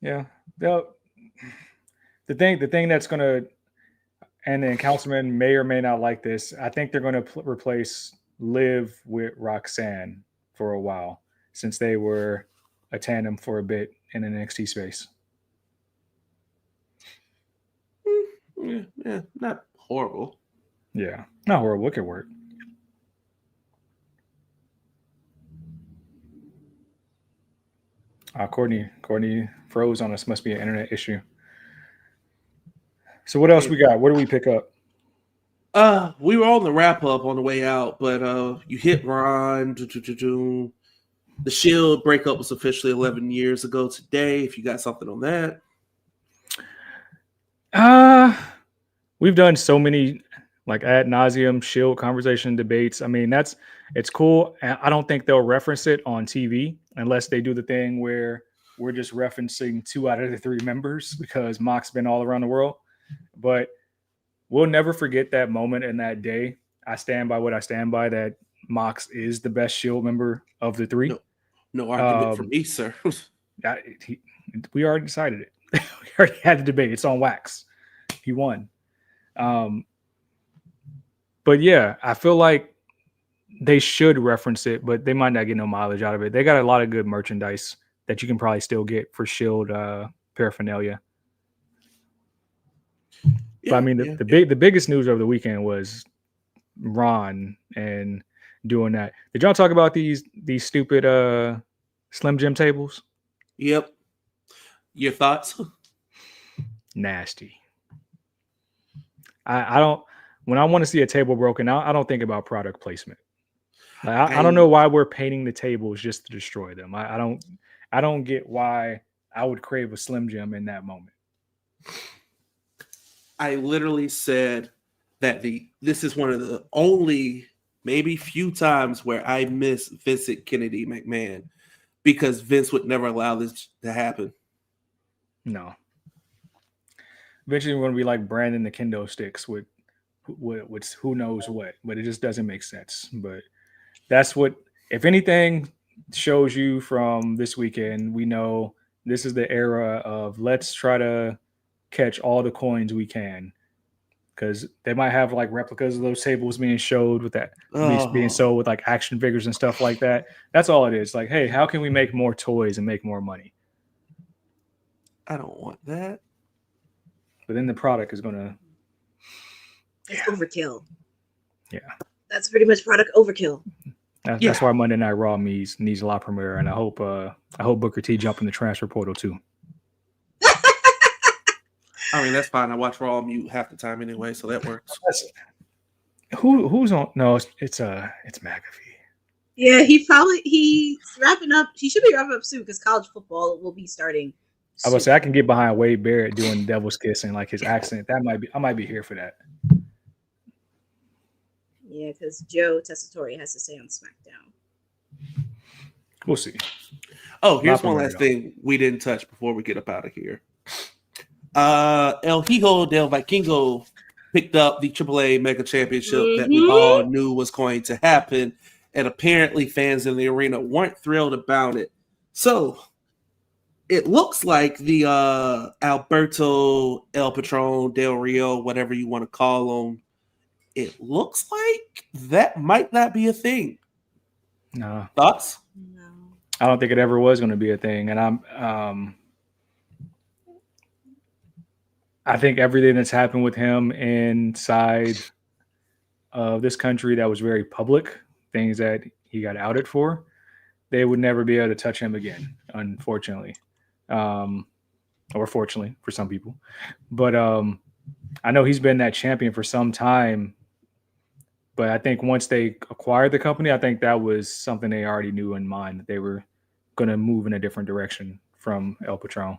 Yeah. The thing that's gonna, and then Councilman may or may not like this, I think they're going to replace Liv with Roxanne for a while, since they were a tandem for a bit in an NXT space. Yeah, not horrible. Yeah, not horrible. It could work. Courtney froze on us. Must be an internet issue. So what else we got? What do we pick up? We were on the wrap up on the way out, but you hit Ron. The Shield breakup was officially 11 years ago today. If you got something on that. We've done so many like ad nauseum Shield conversation debates. I mean, it's cool. I don't think they'll reference it on TV unless they do the thing where we're just referencing 2 out of the 3 members because Mox's been all around the world. But we'll never forget that moment and that day. I stand by what I stand by, that Mox is the best Shield member of the 3. No argument for me, sir. We already decided it. We already had the debate. It's on wax. He won. But yeah, I feel like they should reference it, but they might not get no mileage out of it. They got a lot of good merchandise that you can probably still get for Shield paraphernalia. Yeah, but I mean, the biggest news over the weekend was Ron and doing that. Did y'all talk about these stupid Slim Jim tables? Yep. Your thoughts? Nasty. I don't. When I want to see a table broken, I don't think about product placement. I don't know why we're painting the tables just to destroy them. I don't get why I would crave a Slim Jim in that moment. I literally said that this is one of the only maybe few times where I miss Vincent Kennedy McMahon, because Vince would never allow this to happen. No. Eventually we're going to be like Brandon the kendo sticks with who knows what, but it just doesn't make sense. But that's what, if anything shows you from this weekend, we know this is the era of let's try to catch all the coins we can, because they might have like replicas of those tables being showed with that being sold with like action figures and stuff like that. That's all it is. Like, hey, how can we make more toys and make more money? I don't want that. But then the product is gonna overkill. Yeah, that's pretty much product overkill. That's why Monday Night Raw needs a lot premiere, and I hope Booker T jump in the transfer portal too. I mean, that's fine. I watch Raw mute half the time anyway, so that works. Who's on? No, it's McAfee. Yeah, he's wrapping up. He should be wrapping up soon because college football will be starting. I would say I can get behind Wade Barrett doing Devil's Kiss and like his accent. I might be here for that. Yeah, because Joe Tessitore has to stay on SmackDown. We'll see. Oh, here's one last thing we didn't touch before we get up out of here. El Hijo del Vikingo picked up the AAA Mega Championship that we all knew was going to happen, and apparently fans in the arena weren't thrilled about it. So, it looks like the Alberto El Patron Del Rio, whatever you want to call him, it looks like that might not be a thing. No. Thoughts? No. I don't think it ever was going to be a thing. And I think everything that's happened with him inside of this country that was very public, things that he got outed for, they would never be able to touch him again, unfortunately. Or fortunately for some people. But I know he's been that champion for some time. But I think once they acquired the company, I think that was something they already knew in mind, that they were going to move in a different direction from El Patron.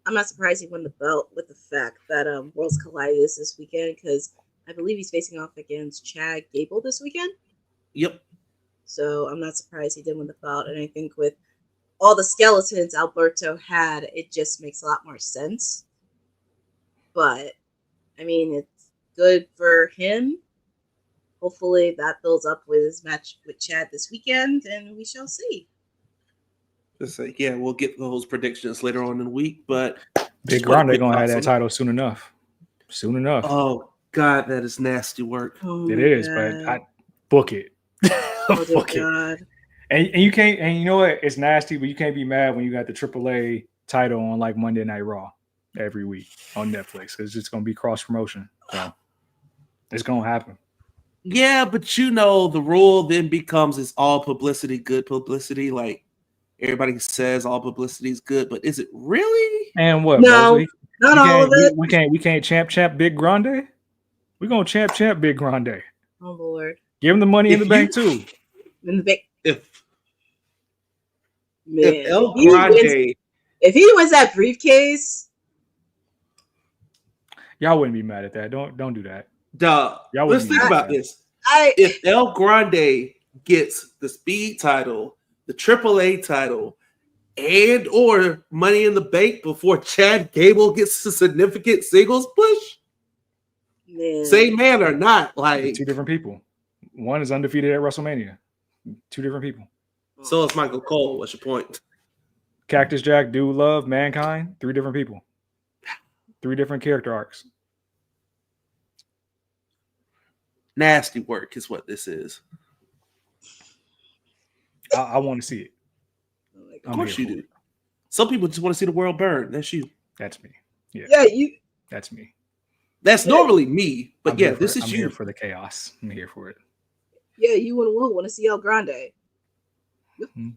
I'm not surprised he won the belt with the fact that Worlds Collided this weekend, because I believe he's facing off against Chad Gable this weekend. Yep. So I'm not surprised he did win the belt. And I think with all the skeletons Alberto had, it just makes a lot more sense. But, I mean, it's good for him. Hopefully that builds up with his match with Chad this weekend, and we shall see. Just like, yeah, we'll get those predictions later on in the week, but Big Grande gonna have that title soon enough. Soon enough. Oh God, that is nasty work. Oh it is, God. but I book it. Oh book God. it. And you can't, and you know what? It's nasty, but you can't be mad when you got the AAA title on like Monday Night Raw every week on Netflix. It's just gonna be cross promotion. So it's gonna happen. Yeah, but you know, the rule then becomes it's all publicity, good publicity. Like everybody says all publicity is good, but is it really? And what? No, Mosley? not all of it. We can't champ Big Grande. We're gonna champ Big Grande. Oh Lord. Give him the money in the bank too. In the bank. If El Grande, if he wins that briefcase, y'all wouldn't be mad at that. Don't do that. Let's think about this. If El Grande gets the Speed title, the AAA title, and or Money in the Bank before Chad Gable gets a significant singles push, same man or not, like two different people. One is undefeated at WrestleMania. Two different people. So is Michael Cole. What's your point? Cactus Jack, Dude Love, Mankind, three different people. Three different character arcs. Nasty work is what this is. I want to see it. Of course you do. Some people just want to see the world burn. That's you. That's me. Yeah. Yeah, you. That's me. This normally me, but this is I'm you. here for the chaos. I'm here for it. Yeah, you want to see El Grande. Mm-hmm.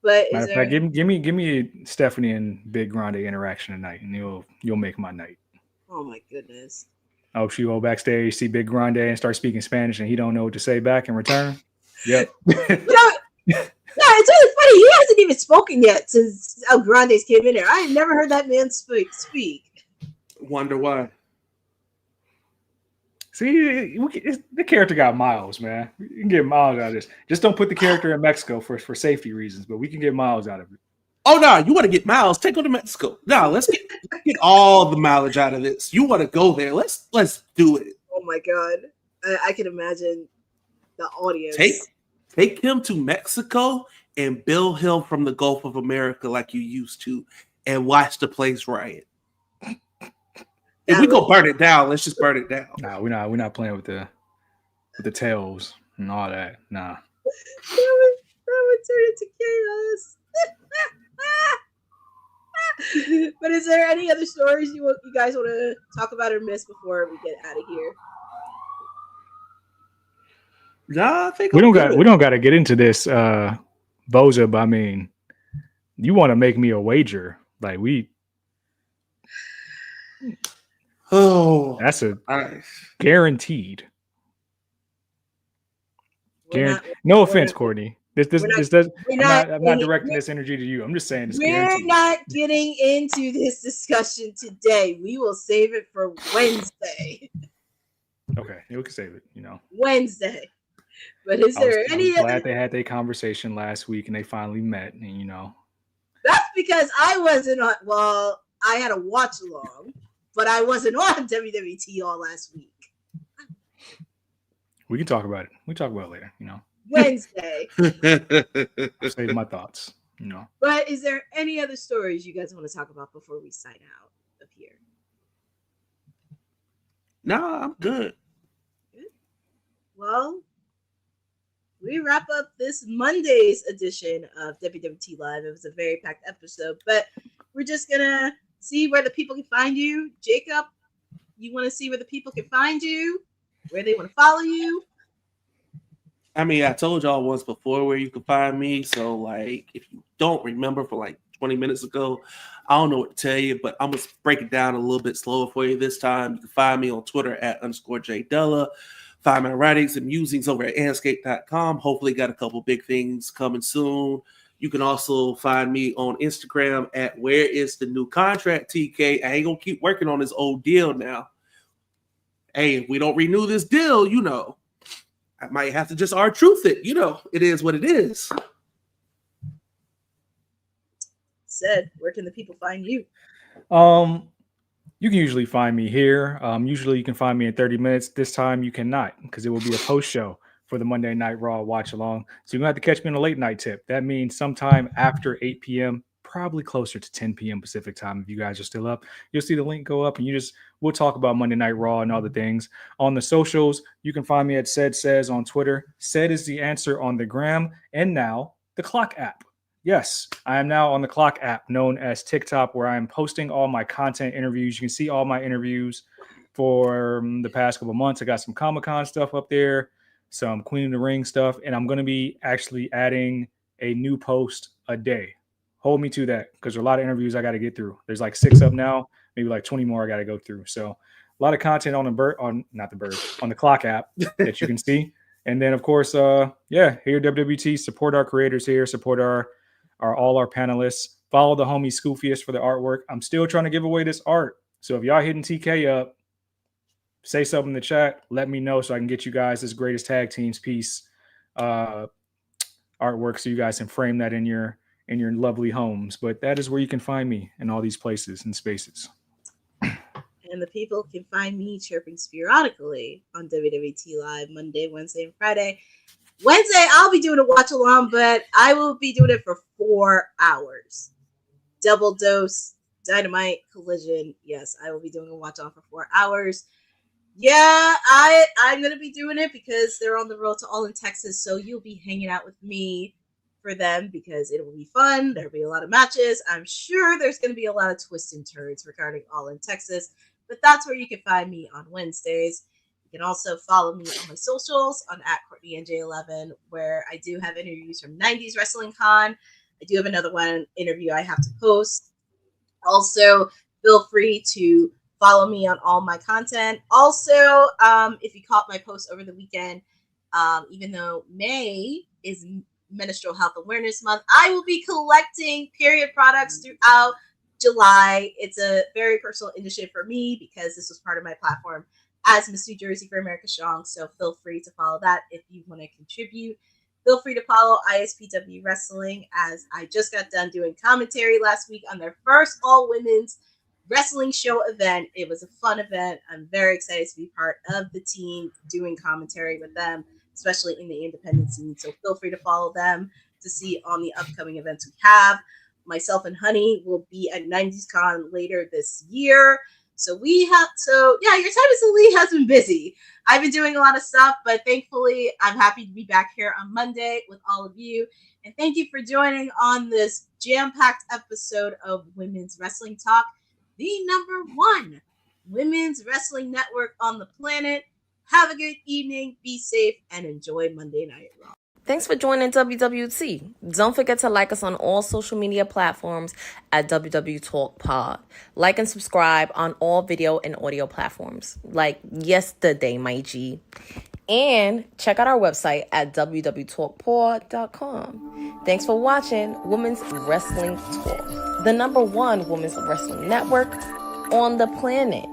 But Matter of fact, give me a Stephanie and Big Grande interaction tonight, and you'll make my night. Oh my goodness. Oh, she go backstage, see Big Grande, and start speaking Spanish, and he don't know what to say back in return. Yep. Yeah, it's really funny. He hasn't even spoken yet since El Grande's came in there. I have never heard that man speak. Wonder why. See, the character got miles, man. We can get miles out of this. Just don't put the character in Mexico for safety reasons, but we can get miles out of it. Oh no, you want to get miles? Take go to Mexico. No, let's get all the mileage out of this. You want to go there? Let's do it. Oh my God, I can imagine the audience. Take him to Mexico and bill him from the Gulf of America like you used to, and watch the place riot. If we go burn it down, let's just burn it down. Nah, we're not playing with the tails and all that. Nah. That would turn into chaos. But is there any other stories you guys want to talk about or miss before we get out of here? Nah, I think we don't got to get into this, Boza. But I mean, you want to make me a wager? Like that's guaranteed. No offense, Courtney. I'm not directing this energy to you. I'm just saying we're not getting into this discussion today. We will save it for Wednesday. Okay, we can save it. Wednesday. But is there any? I'm glad they had their conversation last week and they finally met. And that's because I wasn't on. Well, I had a watch along, but I wasn't on WWT all last week. We can talk about it. We talk about it later. Wednesday. Save my thoughts. But is there any other stories you guys want to talk about before we sign out of here? No, I'm good. Well, we wrap up this Monday's edition of WWT Live. It was a very packed episode, but we're just gonna see where the people can find you. Jacob, you want to see where the people can find you, where they want to follow you? I mean, I told y'all once before where you can find me. So, like, if you don't remember from like 20 minutes ago, I don't know what to tell you, but I'm going to break it down a little bit slower for you this time. You can find me on Twitter at _JDella. Find my writings and musings over at anscape.com. Hopefully, got a couple big things coming soon. You can also find me on Instagram at Where Is the New Contract, TK. I ain't going to keep working on this old deal now. Hey, if we don't renew this deal, you know, I might have to just R-truth it. You know, it is what it is. Said, where can the people find you? You can usually find me here. Usually you can find me in 30 minutes. This time you cannot, because it will be a post show for the Monday Night Raw watch along. So you're going to have to catch me in a late night tip. That means sometime after 8 p.m., probably closer to 10 p.m. Pacific time. If you guys are still up, you'll see the link go up, and we'll talk about Monday Night Raw and all the things. On the socials, you can find me at Ced Says on Twitter. Ced is the answer on the gram, and now the Clock app. Yes, I am now on the Clock app, known as TikTok, where I am posting all my content interviews. You can see all my interviews for the past couple months. I got some Comic-Con stuff up there, some Queen of the Ring stuff, and I'm going to be actually adding a new post a day. Hold me to that, because there are a lot of interviews I got to get through. There's like 6 up now, maybe like 20 more I got to go through. So a lot of content on the Clock app that you can see. And then, of course, here at WWT, support our creators here, support all our panelists. Follow the homie Scoofiest for the artwork. I'm still trying to give away this art. So if y'all hitting TK up, say something in the chat. Let me know so I can get you guys this greatest tag teams piece artwork, so you guys can frame that in your lovely homes. But that is where you can find me in all these places and spaces. And the people can find me chirping sporadically on WWT Live Monday, Wednesday, and Friday. Wednesday, I'll be doing a watch along, but I will be doing it for 4 hours. Double dose, dynamite, collision. Yes, I will be doing a watch on for 4 hours. Yeah, I'm going to be doing it because they're on the road to All in Texas, so you'll be hanging out with me for them because it will be fun. There'll be a lot of matches. I'm sure there's going to be a lot of twists and turns regarding All in Texas, but that's where you can find me on Wednesdays. You can also follow me on my socials on @CourtneyNJ11, where I do have interviews from 90s Wrestling Con. I do have another interview I have to post. Also, feel free to follow me on all my content. Also, if you caught my post over the weekend, even though May is Menstrual Health Awareness Month, I will be collecting period products throughout July. It's a very personal initiative for me because this was part of my platform as Miss New Jersey for America Strong. So feel free to follow that if you want to contribute. Feel free to follow ISPW Wrestling, as I just got done doing commentary last week on their first all-women's wrestling show event. It was a fun event. I'm very excited to be part of the team doing commentary with them, especially in the independent scene. So feel free to follow them to see on the upcoming events we have. Myself and Honey will be at 90s Con later this year. So your time as the lead has been busy. I've been doing a lot of stuff, but thankfully I'm happy to be back here on Monday with all of you. And thank you for joining on this jam-packed episode of Women's Wrestling Talk, the #1 women's wrestling network on the planet. Have a good evening, be safe, and enjoy Monday Night Raw. Thanks for joining WWT. Don't forget to like us on all social media platforms at WW Talk Pod. Like and subscribe on all video and audio platforms, like yesterday, my G. And check out our website at www.talkpod.com. Thanks for watching Women's Wrestling Talk, the #1 women's wrestling network on the planet.